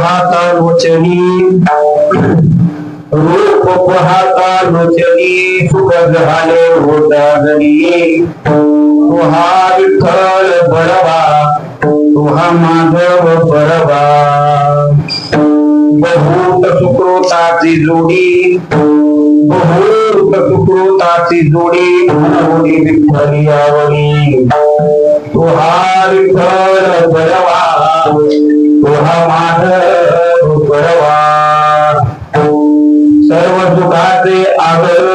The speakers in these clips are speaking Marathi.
पाहता लोचनी रूप पाहता लोचनी सुख झाले होदागरी तुहा विठ्ठल बळवा तुहा माधव बळवा बहुत सुकृताची जोडी बहुत सुकृताची जोडी म्हणून विठ्ठली आवडी तुहा विठ्ठल बळवा तुहा माधव बळवा सर्व सुखाचे आगर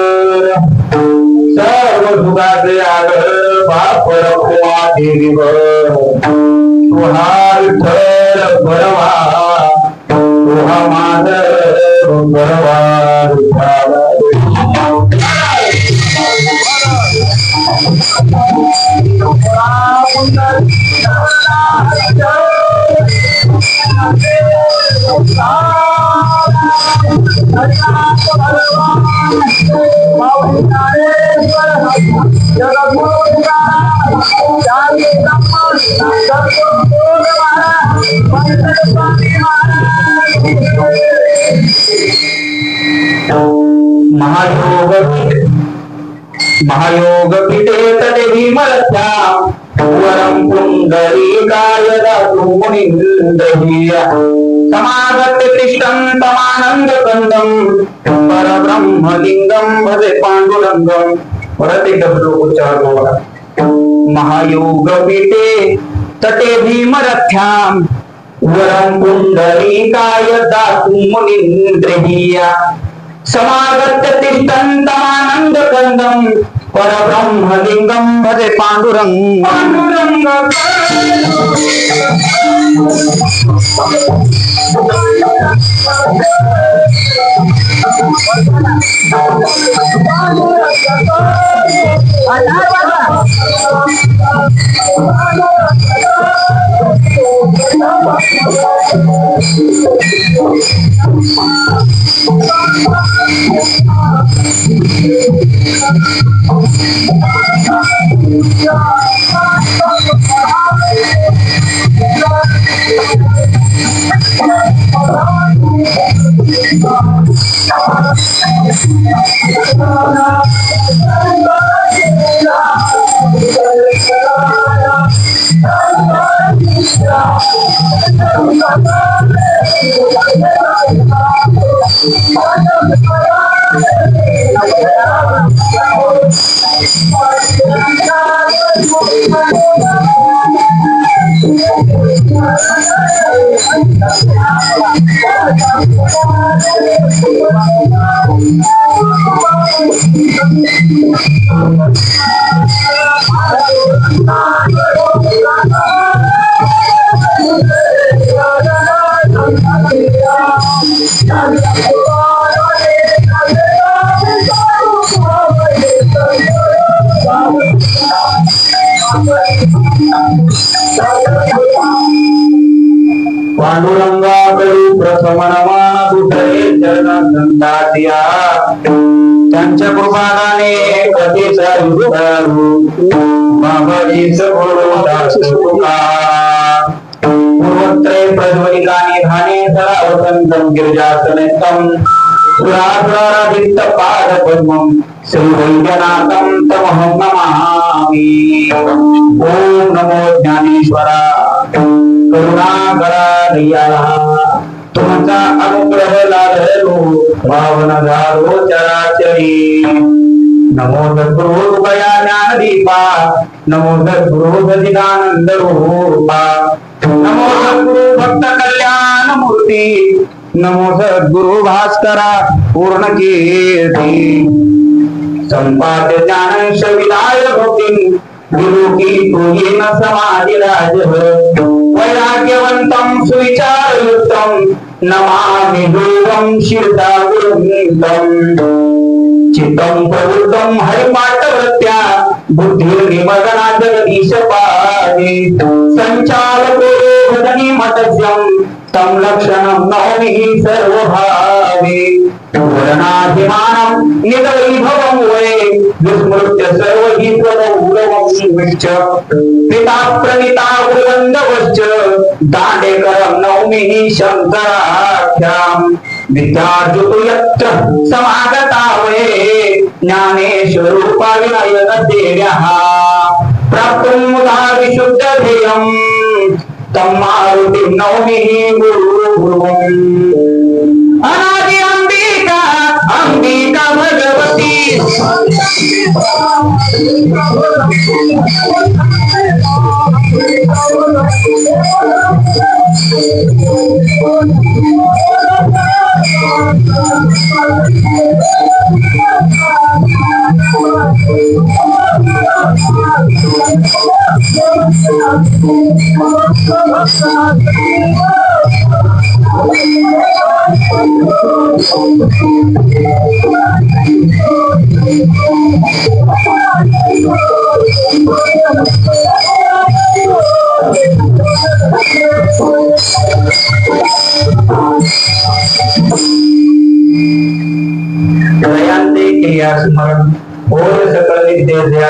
बापर कुवा देवीवर तुहा विठ्ठल बळवा तुहा माधव बळवा महायोग पीठे तले भीमरथ्या वरम पुंडरीकाय दातु मुनिंदहिया समागत तिष्ठं तमानंद कंदं परब्रह्मलिंगं भजे पांडुरंगं परत एक शब्द उच्चार होगा महायोग पीठे तटे भीमरथ्यां वरम पुंडरीकाय दातु मुनिंद्रहिया समागत तिष्ठं तमानंद कंदं परब्रह्मलिंगं भजे पांडुरंग पांडुरंगाकडे प्रथम नमन कुठे चरणा त्यांच्या कृपादाने कधीचा उद्धारू बाबाजीच दास तुका पूर्वत्रय प्रज्वलितानि धाने सरावतंतं गिरिजासनेतं सुरासुरादित्य पाद पद्मं श्री वैद्यनाथं तमहं नमामि ओम नमो ज्ञानेश्वरा करुणाकरा दयाला तुमचा अनुग्रह लाभलो भावन झालो चराचरी नमो सद्गुरु कृपया ज्ञानदीपा नमो सद्गुरु सच्चिदानंद रूपा नमो सद्गुरु भक्त कल्याण मूर्ती नमो सद्गुरु भास्करा पूर्ण कीर्ती संपाद्य ज्ञान विलाय भक्ती गुरुकी तुयेन समाधि राज वैराग्यवंतं सुविचारयुक्तं नमामि गुरुं शिरसा गुरुं चित्तं प्रवृत्तं हरिपाठवृत्त्या बुद्धिर्निमग्ना जगदीश पादे संचालको भजनी मतस्यं तं लक्षणं नौमि सर्वभागे गावे पूर्णाभिमानं निजवैभवं वै विस्मृत्य सर्व हि त्वदौरवं विच्च पिता प्रणिता वृन्दवश्च दांडेकरं नौमिहि शङ्कराख्याम् विद्यार्जुतो यत्र समागता वै ज्ञानेश्वरूपा विनयन देव्यः प्राप्तुं मुदा विशुद्ध ध्येयं तं मारुतिं नौमिहि गुरुम् अनादि अंबिका अंबिका भगवती स्मरण और सकल विद्या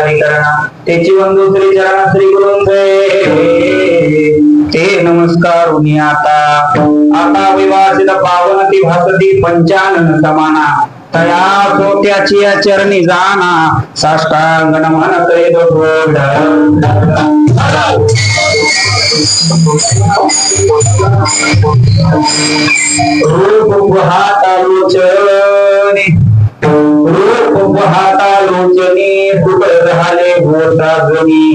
त्याची वंदू श्री चरण श्री गुरुंचे ते नमस्कार आता विवासित पावनती भासती पंचानन समाना तया सोत्याची या चरणी जाना साष्टांग नमन करीत रूप हातालोचनी रूप हातालोचनी फुट झाले भोसागणी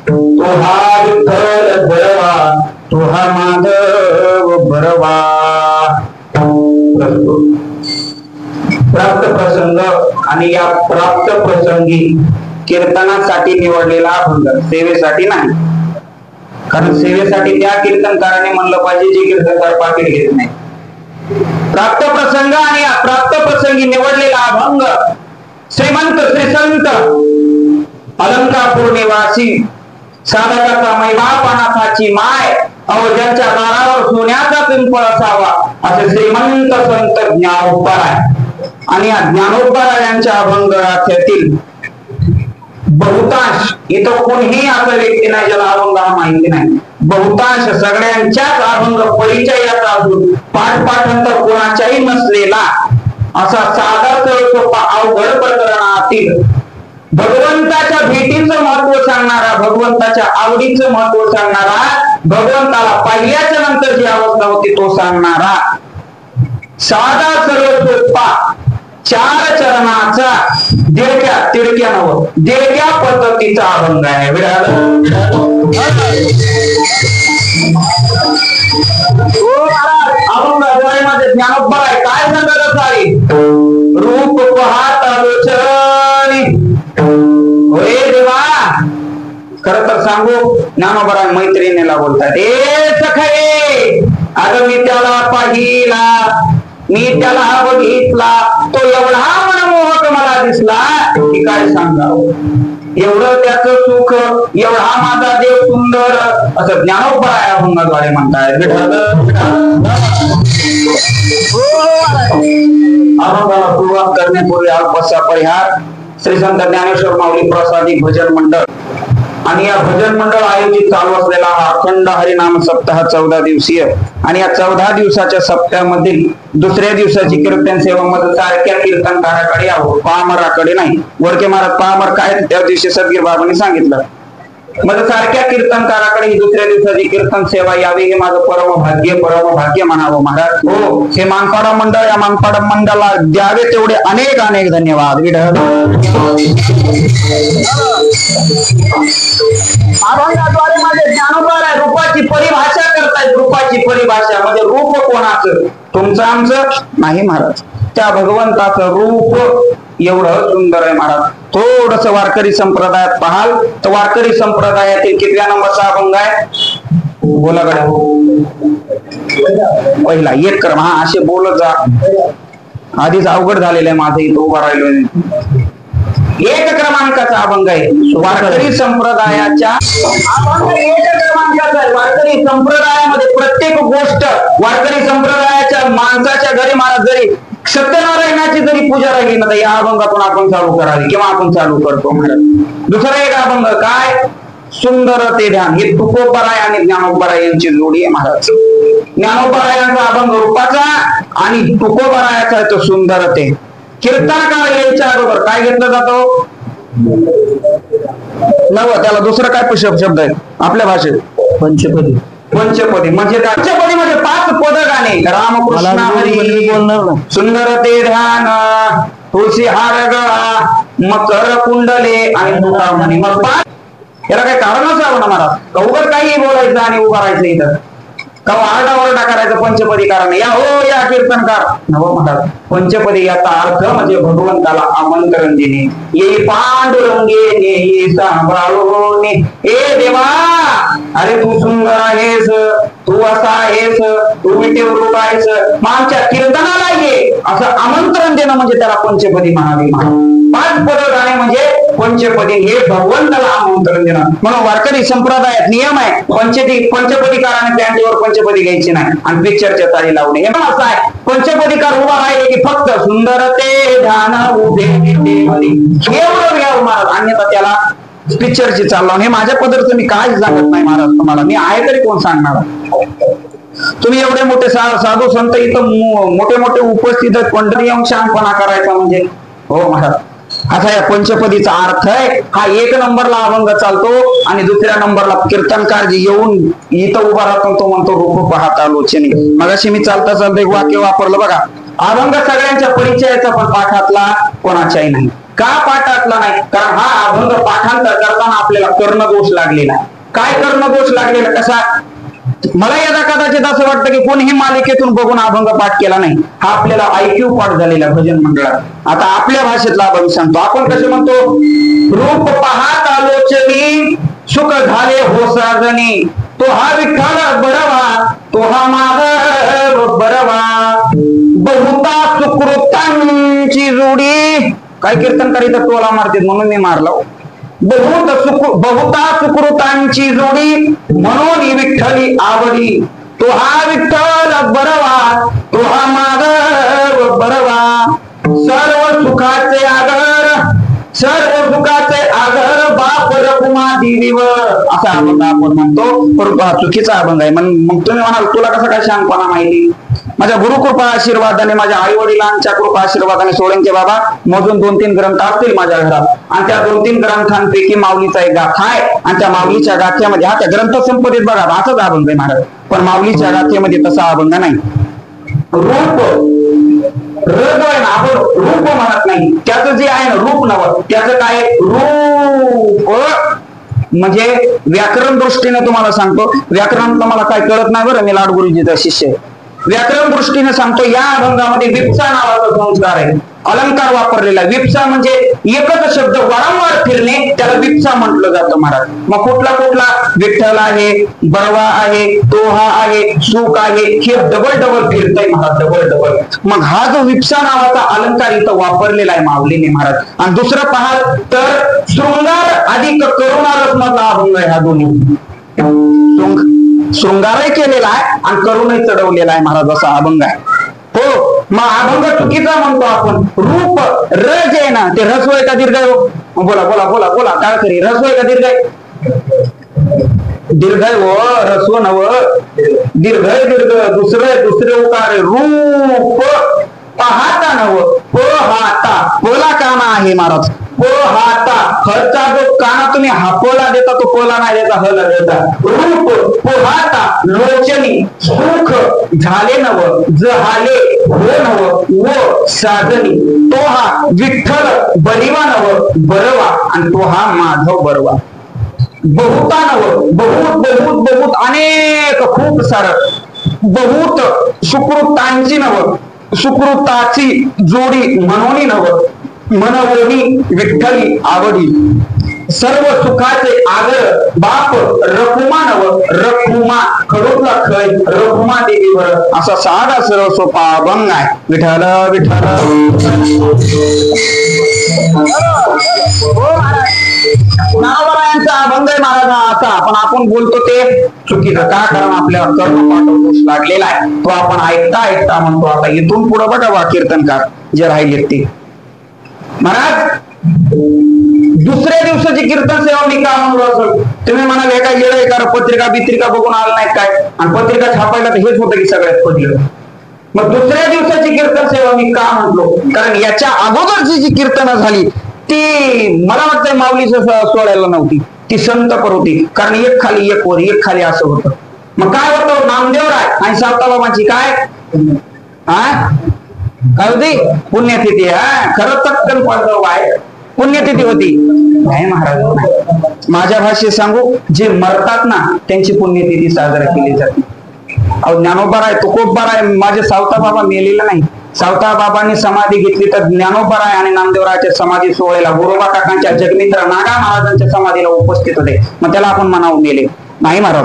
तुहा विठ्ठल बरवा तुहा माधव बरवा प्राप्त प्रसंग आणि या प्राप्त प्रसंगी कीर्तनासाठी निवडलेला अभंग सेवेसाठी नाही, कारण सेवेसाठी त्या कीर्तनकाराने म्हणलं पाहिजे जे कीर्तनकार पाकिट घेत नाही. प्राप्त प्रसंग आणि अप्राप्त प्रसंगी निवडलेला अभंग श्रीमंत श्रीसंत अलंकापूर निवासी साधकाचा मैबापणाची माय अवघ्याच्या दारावर सोन्याचा पिंपळ असावा असे श्रीमंत संत ज्ञानोबराय आणि या ज्ञानोबराय यांच्या अभंग राख्यातील बहुतांश इथं कोणीही असा व्यक्ती नाही ज्याला अभंग हा माहिती नाही. बहुतांश सगळ्यांच्याच अभंग परिचयाचा असून पाठपाठांतर कोणाच्याही नसलेला असा साधा सोपा अवघड प्रकरणातील भगवंताच्या भेटीचं महत्व सांगणारा, भगवंताच्या आवडीचं महत्व सांगणारा, भगवंताला पाहिल्याच्या नंतर जी अवस्था होती तो सांगणारा साधा सरळ सोपा 4 चरणाचा देडक्या पद्धतीचा अभंग आहे. अभंगामध्ये ज्ञानोबा आहे काय सांगत असावी. रूप पाहतालोचनी होय देवा. खर तर सांगू ज्ञानोबा मैत्रिणीला बोलतात ए सखे अगं मी त्याला पाहिला, मी त्याला बघितला, तो एवढा मनमोहक मला दिसला की काय सांगावं. एवढं त्याचं सुख, एवढा माझा देव सुंदर असं ज्ञानोबा अभंगाद्वारे म्हणतायत. अभंगाला सुरुवात करण्यापूर्वी अल्पसा परिहार श्री संत ज्ञानेश्वर माऊली प्रसादी भजन मंडळ आणि या भजन मंडळ आयोजित चालू असलेला हा अखंड हरिनाम सप्ताह 14 दिवसीय आणि या 14 दिवसाच्या सप्त्यामधील दुसऱ्या दिवसाची कीर्तन सेवा मध्ये सारख्या कीर्तनकाराकडे यावं, पामराकडे नाही. वडके महाराज पामर काय त्या दिवशी सदगीर बाबांनी सांगितलं. मग सारख्या कीर्तनकाराकडे ही दुसऱ्या दिवसाची कीर्तन सेवा यावी हे माझं परमभाग्य म्हणावं महाराज. हो हे मानपाडा मंडळ, या मानपाडा मंडळाला द्यावे तेवढे अनेक धन्यवाद. अभंगाद्वारे माझे ज्ञानोबा रूपाची परिभाषा करतायत. रूपाची परिभाषा म्हणजे रूप कोणाचं, तुमचं आमचं नाही महाराज. त्या भगवंताचं रूप एवढं सुंदर आहे महाराज. थोडस वारकरी संप्रदायात पाहाल तर वारकरी संप्रदायातील कितव्या नंबरचा अभंग आहे बोला गड्या. पहिला 1 क्रम. हा असे बोलत जा, आधीच अवघड झालेलं आहे माझं इथं उभा राहिलो. एक क्रमांकाचा अभंग आहे. वारकरी संप्रदायाच्या अभंग एक क्रमांकाचा आहे. वारकरी संप्रदायामध्ये प्रत्येक गोष्ट वारकरी संप्रदायाच्या माणसाच्या घरी महाराज जरी सत्यनारायणाची जरी पूजा राहिली ना तर या अभंगातून आपण चालू करावी किंवा आपण चालू करतो महाराज. दुसरा एक अभंग काय सुंदर ते ध्यान, हे तुकोबराय आणि ज्ञानोबराय यांची जोडी आहे महाराज. ज्ञानोबरायांचा अभंग रूपाचा आणि तुकोबरायाचा तो सुंदर ते. कीर्तनकार यायच्या अगोदर काय घेतलं जातो नव, त्याला दुसरं काय शब्द आहे आपल्या भाषेत पंचपदी. पंचपदी म्हणजे पंचपदी म्हणजे 5 पद गाणे. रामकृष्ण हरी सुंदर ते ध्यान, तुळशी हार गळा, मकर कुंडले आणि तुका म्हणे. मग 5 याला काही कारणच आहे ना महाराज. उभं काही बोलायचं आणि उभं राहायचं इथं का आरडाओरडा करायचं पंचपदी कारण या हो या कीर्तनकार नव महाराज. पंचपदी याचा अर्थ म्हणजे भगवंताला आमंत्रण देणे. ये पांडुरंगे ने सांभाळून ए देवा, अरे तू सुंदर आहेस, तू असा आहेस, तू विटेव रूप आहेस, मग आमच्या कीर्तनाला ये असं आमंत्रण देणं म्हणजे त्याला पंचपदी म्हणावी. 5 पद गाणे म्हणजे पंचपदी, हे भगवंताला आमंत्रण देणं. म्हणून वारकरी संप्रदायात नियम आहे पंचपदीकाराने पॅन्टीवर पंचपदी घ्यायची नाही आणि पिक्चरच्या तारी लावणे. हे पण असं आहे पंचपदीकार उभा राहिले की फक्त सुंदर ते ध्यान उभे एवढं घ्यावं महाराज, अन्यथा त्याला पिक्चरची चाल लावून. हे माझ्या पदरचं मी काय सांगत नाही महाराज तुम्हाला, मी आहे तरी कोण सांगणार. तुम्ही एवढे मोठे साधू संत इथं मोठे मोठे उपस्थित पंढरी येऊन शांतपणा करायचा म्हणजे हो महाराज. असा या पंचपदीचा अर्थ आहे. हा 1 नंबरला अभंग चालतो आणि दुसऱ्या नंबरला कीर्तनकार जी येऊन इथं उभा राहतो तो म्हणतो रूप पाहता लोचनी. मगाशी मी चालता चालता एक वाक्य वापरलं बघा, अभंग सगळ्यांच्या परिचयाचा पण पाठातला कोणाच्याही नाही. का पाठातला नाही? कारण हा अभंग पाठांतर करताना आपल्याला कर्णदोष लागलेला आहे. काय कर्णदोष लागलेला कसा? मला यदा कदाचित असं वाटतं की कोणीही मालिकेतून बघून अभंग पाठ केला नाही. हा आपल्याला ऐक्यू पाठ झालेला भजन मंडळात. आता आपल्या भाषेतला अभंग सांगतो. आपण कसे म्हणतो, रूप पाहत आलोचनी सुख झाले हो साजनी, तो हा विठ्ठल बरवा, तो हा माधव बरवा, बहुता सुकृतांची जोडी. काय कीर्तनकारी तर टोला मारते म्हणून मी मारला. बहुता सुकृतांची जोडी म्हणून विठ्ठली आवडी, तो हा विठ्ठल बरवा, तो हा माधव बरवा, सर्व सुखाचे आगर बाप रघुमा देवीवर. असा अभंग आपण म्हणतो, परंतु हा चुकीचा अभंग आहे. मग तुम्ही म्हणाल तुला कसं काय शहाणपणा माहिती? माझ्या गुरुकृपा आशीर्वादाने, माझ्या आई वडिलांच्या कृपा आशीर्वादाने सोळंके बाबा मोजून 2-3 ग्रंथ असतील माझ्या घरात आणि त्या 2-3 ग्रंथांपैकी माऊलीचा एक गाथा आहे आणि त्या माऊलीच्या गाथ्यामध्ये, हा त्या ग्रंथ संपदेत बघा असाच अभंग आहे महाराज, पण माऊलीच्या गाथ्यामध्ये तसा अभंग नाही. रूप रज आहे ना, आपण रूप म्हणत नाही, त्याचं जे आहे ना रूप नव, त्याचं काय रूप म्हणजे व्याकरण दृष्टीने तुम्हाला सांगतो. व्याकरण मला काय कळत नाही बरं, मी लाडगुरुजीचा शिष्य आहे. व्याकरण दृष्टीने सांगतो, या अभंगामध्ये विप्सा नावाचा संस्कार आहे, अलंकार वापरलेला. विप्सा म्हणजे एकच शब्द वारंवार फिरणे, त्याला विप्सा म्हटलं जातं महाराज. मग कुठला विठ्ठल आहे, बरवा आहे, तो हा आहे, सुख आहे, हे डबल फिरतय महाराज, डबल. मग हा जो विप्सा नावाचा अलंकार इथं वापरलेला आहे माऊलीने महाराज. आणि दुसरं पाहाल तर शृंगार अधिक करुणा रस मधला अभंग आहे हा दोन्ही. शृंगारही केलेला आहे आणि करुणही चढवलेला आहे महाराज, असा अभंग आहे हो. मग अभंग चुकीचा म्हणतो आपण. रूप रज आहे ना, ते रस्व आहे का दीर्घ आहे? बोला काय करी, रस्व आहे का दीर्घ आहे? दीर्घ आहे हो, रस्व नव, दीर्घ दुसरे उकार. रूप पाहता नव, पाहता पोला काना आहे महाराज. पोहाता हचा जो काना तुम्ही हापोला देता तो पोला नाही देता, हला देता. रूप पोहाता लोचनी सुख झाले नव, जहाले हो नव व साधनी, तो हा विठ्ठल बरिवा नव बरवा आणि तो हा माधव बरवा. बहुता नव, बहुत अनेक खूप सारं. बहुत सुकृतांची नव, सुकृताची जोडी म्हणून नव, मनवणी विठ्ठली आवडी. सर्व सुखाचे आगर बाप रखुमा नव रखुमा खडूतला खय रखुमा देवीवर असा साधा सरळ सोपा अभंग आहे. विठ्ठल विठ्ठल. नारायणचा अभंग आहे महाराज असा, पण आपण बोलतो ते चुकीचं का, कारण आपल्याला कर्मपाठ दोष लागलेला आहे. तो आपण ऐकता ऐकता म्हणतो. आता इथून पुढे बघा वा कीर्तनकार जे राहिले ते महाराज. दुसऱ्या दिवसाची कीर्तन सेवा मी का म्हणलो असेल तुम्ही म्हणाल, एका येडं एका पत्रिका बित्रिका बघून आला नाही काय, आणि पत्रिका छापायला तर हेच होतं की सगळ्यात पहिलं. मग दुसऱ्या दिवसाची कीर्तन सेवा मी का म्हटलो, कारण याच्या अगोदरची जी कीर्तन झाली ती मला वाटतं माऊलीचं सोडायला नव्हती, ती संतपर होती. कारण एक खाली एक वर एक खाली असं होतं. मग काय होतं, नामदेवराय आणि सावताबाबांची काय काय होती पुण्यतिथी. खरं चटकन पडतो आहे पुण्यतिथी होती. नाही महाराज, माझ्या भाषेत सांगू, जे मरतात ना त्यांची पुण्यतिथी साजरा केली जाते. अहो ज्ञानोबा तुकोबा राय माझे सावता बाबा मेलेला नाही. सावता बाबांनी समाधी घेतली तर ज्ञानोबा राय आणि नामदेवरायच्या समाधी सोहळ्याला गोरोबा काकांच्या जगमित्र नागा महाराजांच्या समाधीला उपस्थित होते. मग त्याला आपण म्हणावं मेले नाही महाराज.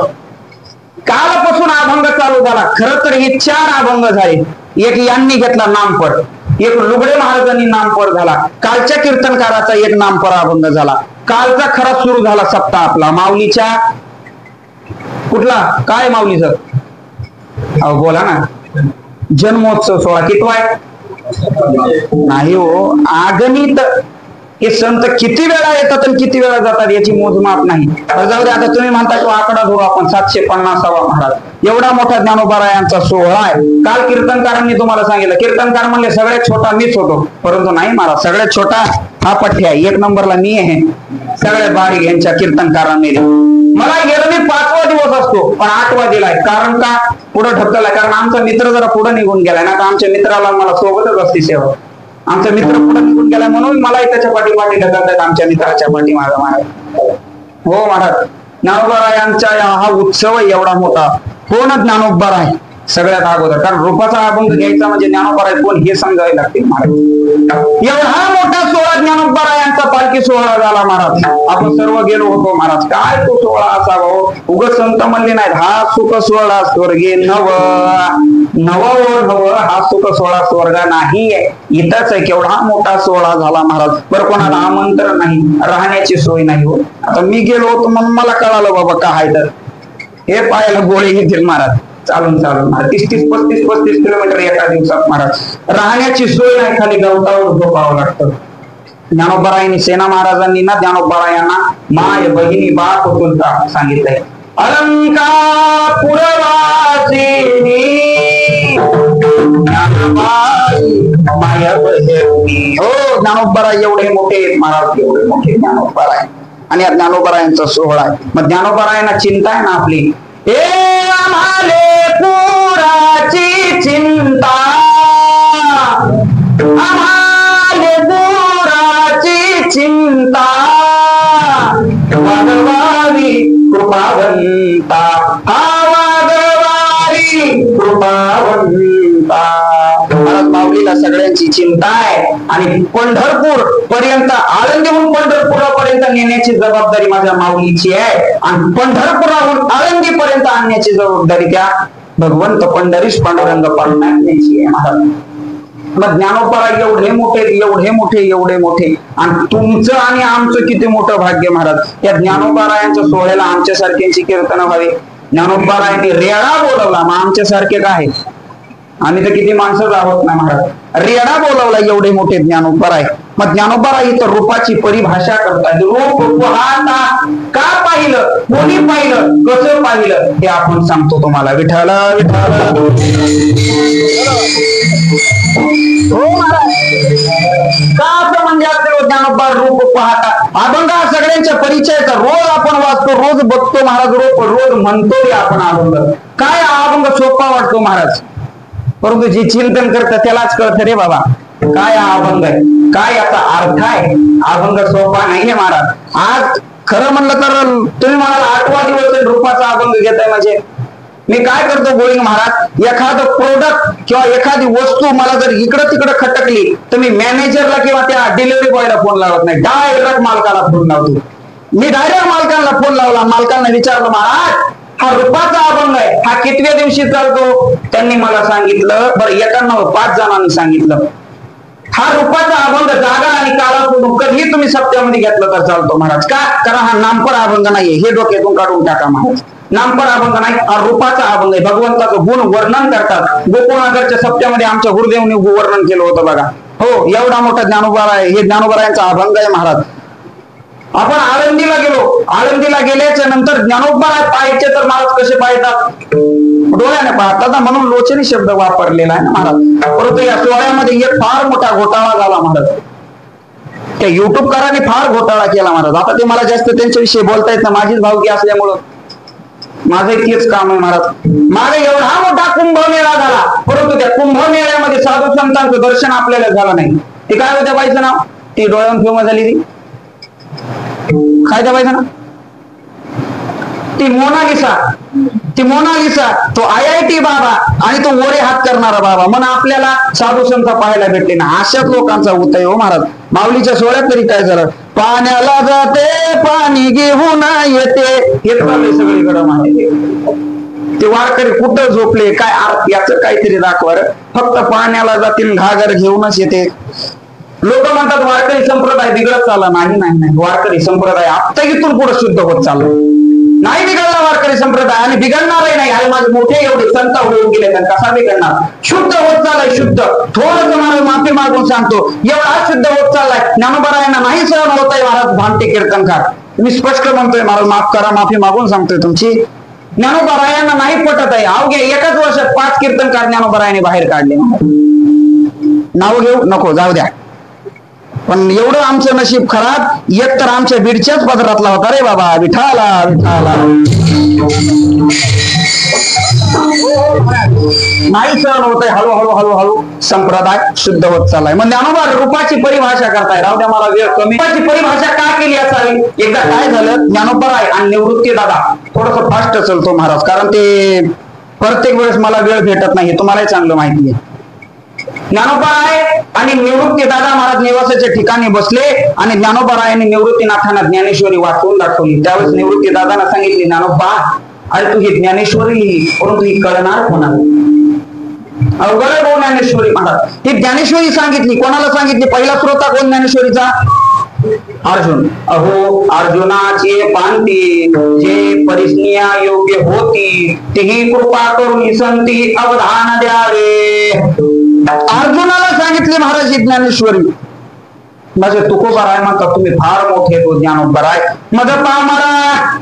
कालपासून अभंग चालू झाला. खर तर हे 4 अभंग झाले. एक यांनी घेतला नामपर, एक लुगडे महाराजांनी नामपर झाला, कालच्या कीर्तनकाराचा एक नामपर अभंग झाला. कालचा खरा सुरू झाला सप्ताह आपला माऊलीच्या कुठला काय माऊलीच अहो बोला ना, जन्मोत्सव सोहळा कितवा आहे नाही हो. अगणित हे संत किती वेळा येतात आणि किती वेळा जातात याची मोजमाप नाही. जाऊ दे, आता तुम्ही म्हणता तो आकडा धरू आपण 750वा महाराज. एवढा मोठा ज्ञानोबारायांचा सोहळा आहे. काल कीर्तनकारांनी तुम्हाला सांगितलं, कीर्तनकार म्हणले सगळ्यात छोटा मीच होतो, परंतु नाही महाराज, सगळ्यात छोटा हा पठ्य आहे. 1 नंबरला मी आहे. सगळ्यात बारीक यांच्या कीर्तनकारांनी मला एरवी 5वा दिवस असतो, पण 8वा दिलाय. कारण का पुढे ढकललाय, कारण आमचा मित्र जरा पुढे निघून गेलाय ना, आमच्या मित्राला मला सोबतच असते सेवा. आमचा मित्र पुढे निघून गेलाय म्हणून मलाही त्याच्या पाठीपाठी ढकलतात, आमच्या मित्राच्या पाठी माझा महाराज. हो महाराज, ज्ञानोबारायांचा हा उत्सव एवढा मोठा. कोण ज्ञानोबाराय सगळ्यात अगोदर, कारण रूपाचा अभंग घ्यायचा म्हणजे ज्ञानोबाराय कोण हे समजावे लागते महाराज. एवढा मोठा सोहळा ज्ञानोबारायांचा पालखी सोहळा झाला महाराज. आपण सर्व गेलो होतो महाराज. काय तो सोहळा असावा, उग संत म्हणले नाहीत हा सुख सोहळा स्वर्गे नव नव हा सुख सोहळा स्वर्ग नाही इथंच आहे. केवढा मोठा सोहळा झाला महाराज. बरं कोणाला आमंत्रण नाही, राहण्याची सोय नाही हो. आता मी गेलो होतो म्हणून मला कळालं बाबा काय तर हे पाहायला गोळे घेतील महाराज. चालून महाराज 30-35 किलोमीटर एका दिवसात महाराज. राहण्याची सोय नाही, खाली गवतावर झोपावं लागतं. ज्ञानोबारायांनी सेना महाराजांनी ना ज्ञानोबारायांना माय बहिणी बाप तुलता सांगितलंय. अलंकार पुरवासिनी माय बहिणी. हो ज्ञानोबाराय एवढे मोठे महाराज, एवढे मोठे ज्ञानोबाराय. आणि या ज्ञानोबारायांचा सोहळा आहे. मग ज्ञानोबारायांना चिंता आहे ना आपली, हे आम्हाले पुराची चिंता, आम्हाले पुराची चिंता, वागवावी कृपावंता, वागवावी कृपावंता. माऊलीला सगळ्यांची चिंता आहे. आणि पंढरपूर पर्यंत, आळंदीहून पंढरपुरापर्यंत नेण्याची जबाबदारी माझ्या माऊलीची आहे. आणि पंढरपुराहून आळंदी पर्यंत आणण्याची जबाबदारी त्या भगवंत पंढरीश पांडुरंग पालनाची आहे महाराज. मग ज्ञानोबा एवढे मोठे आणि तुमचं आणि आमचं किती मोठं भाग्य महाराज. या ज्ञानोबारायांच्या सोहळ्याला आमच्यासारख्यांची कीर्तन व्हावी. ज्ञानोबारायांनी रेडा बोलवला, मग आमच्यासारखे काय, आम्ही तर किती माणसंच आहोत ना महाराज. रेडा बोलवला एवढे मोठे ज्ञानोबाराय. मग ज्ञानोबाराय इथं रूपाची परिभाषा करतात. रूप पाहता का पाहिलं, कोणी पाहिलं, कसं पाहिलं हे आपण सांगतो तुम्हाला. विठ्ठल विठ्ठल. हो महाराज, का असं म्हणजे आपल्याला ज्ञानोबा रूप पाहता. अभंग सगळ्यांच्या परिचयाचा रोज आपण वाचतो, रोज बघतो महाराज, रोज म्हणतो आपण अभंग. काय अभंग सोपा वाटतो महाराज, परंतु जे चिंतन करतं त्यालाच कळतं रे बाबा काय अभंग आहे, काय याचा अर्थ आहे. अभंग सोपा नाहीये महाराज. आज खरं म्हणलं तर तुम्ही म्हणाल 8वा दिवस रूपाचा अभंग घेताय म्हणजे मी काय करतो गोविंद महाराज, एखादं प्रोडक्ट किंवा एखादी वस्तू मला जर इकडं तिकडं खटकली तर मी मॅनेजरला किंवा त्या डिलिव्हरी बॉयला फोन लावत नाही, डायरेक्ट मालकाला फोन लावतो. मी डायरेक्ट मालकांना फोन लावला, मालकांना विचारलं, महाराज हा रूपाचा अभंग आहे, हा कितव्या दिवशी चालतो? त्यांनी मला सांगितलं, बरं 91 जणांनी सांगितलं, हा रूपाचा अभंग जागा आणि काळा सोडून कधीही तुम्ही सप्त्यामध्ये घेतलं तर चालतो महाराज. का? कारण हा नामपर अभंग नाहीये, हे डोक्यातून काढून टाका महाराज. नामपर अभंग नाही, हा रूपाचा अभंग आहे. भगवंताचं गुण वर्णन करतात. गोकुळनगरच्या सप्त्यामध्ये आमच्या गुरुदेवने वर्णन केलं होतं बघा. हो, एवढा मोठा ज्ञानोबा आहे, हे ज्ञानोबारायांचा अभंग आहे महाराज. आपण आळंदीला गेलो, आळंदीला गेल्याच्या नंतर ज्ञानोबा पाहायचे तर महाराज कसे पाहतात? डोळ्याने पाहतात, म्हणून लोचनी शब्द वापरलेला आहे महाराज. परंतु या सोहळ्यामध्ये एक फार मोठा घोटाळा झाला महाराज. त्या युट्यूबकारांनी फार घोटाळा केला महाराज. आता ते मला जास्त त्यांच्याविषयी बोलता येत ना, माझीच भावकी असल्यामुळं माझं तेच काम आहे महाराज. माझा एवढा मोठा कुंभमेळा झाला, परंतु त्या कुंभमेळ्यामध्ये साधू संतांचं दर्शन आपल्याला झालं नाही. ते काय होत्या बाईचं नाव? ती डोळ्यावर फेमस झाली, ती काय त्या बाईचं नाव? ती मोनालिसा, तो IIT बाबा आणि तो ओरे हात करणारा बाबा. म्हणून आपल्याला साधू संत पाहायला भेटले ना. अशाच लोकांचा उदय हो महाराज. माऊलीच्या सोहळ्यात तरी काय झालं? पाण्याला जाते पाणी घेऊन येते, हे चाललंय सगळीकडे माहिती. ते वारकरी कुठं झोपले काय याच काहीतरी दाखवा. फक्त पाण्याला जातील घागर घेऊनच येते. लोक म्हणतात वारकरी संप्रदाय बिघडत चालला. नाही, वारकरी संप्रदाय आता इथून पुढे शुद्ध होत चालला. नाही बिघडला वारकरी संप्रदाय आणि बिघडणारही नाही. आणि माझे मोठे एवढे संत होऊन गेले, कसा बिघडणार? शुद्ध होत चाललाय, शुद्ध. थोडस मला माफी मागून सांगतो, एवढा शुद्ध होत चाललाय. ज्ञानोबारायांना नाही सहन होत आहे महाराज भामटे कीर्तनकार. मी स्पष्ट म्हणतोय महाराज, माफ करा, माफी मागून सांगतोय तुमची. ज्ञानोबारायांना नाही पटत आहे. अवघ्या एकाच वर्षात 5 कीर्तनकार ज्ञानोबारायांनी बाहेर काढले. नाव घेऊ नको, जाऊ द्या. पण एवढं आमचं नशीब खराब, एक तर आमच्या बीडच्याच पदरातला होता रे बाबा. विठाला विठाला नाही सहन होत आहे. हळूहळू संप्रदाय शुद्ध होत चाललाय. म्हणजे ज्ञानोबा रूपाची परिभाषा करताय. राहू द्या, मला वेळ कमी. रूपाची परिभाषा का केली असावी? एकदा काय झालं, ज्ञानोबाराय आणि निवृत्ती दादा थोडस फास्ट चलतो महाराज, कारण ते प्रत्येक वेळेस मला वेळ भेटत नाही, तुम्हालाही चांगलं माहिती आहे. ज्ञानोबाराय आणि निवृत्ती दादा महाराज निवासाच्या ठिकाणी बसले आणि ज्ञानोबारायांनी निवृत्तीनाथांना ज्ञानेश्वरी वाचवून दाखवली. त्यावेळेस निवृत्ती दादांना सांगितले, ज्ञानोबा अरे तू ही ज्ञानेश्वरी लिहिली, परंतु ही कळणार कोणाला? अवघड हो ज्ञानेश्वरी महाराज. ही ज्ञानेश्वरी सांगितली, कोणाला सांगितली? पहिला श्रोता कोण ज्ञानेश्वरीचा? अर्जुन. अहो अर्जुनाचे पांती जे परिस्निया योग्य होती, तीही कृपा करून संती अवधान द्यावे. अर्जुनाला सांगितले महाराज ही ज्ञानेश्वरी. माझे तुकोबाराय म्हणतात, तुम्ही फार मोठे तो ज्ञानोबाराय. मग पामरा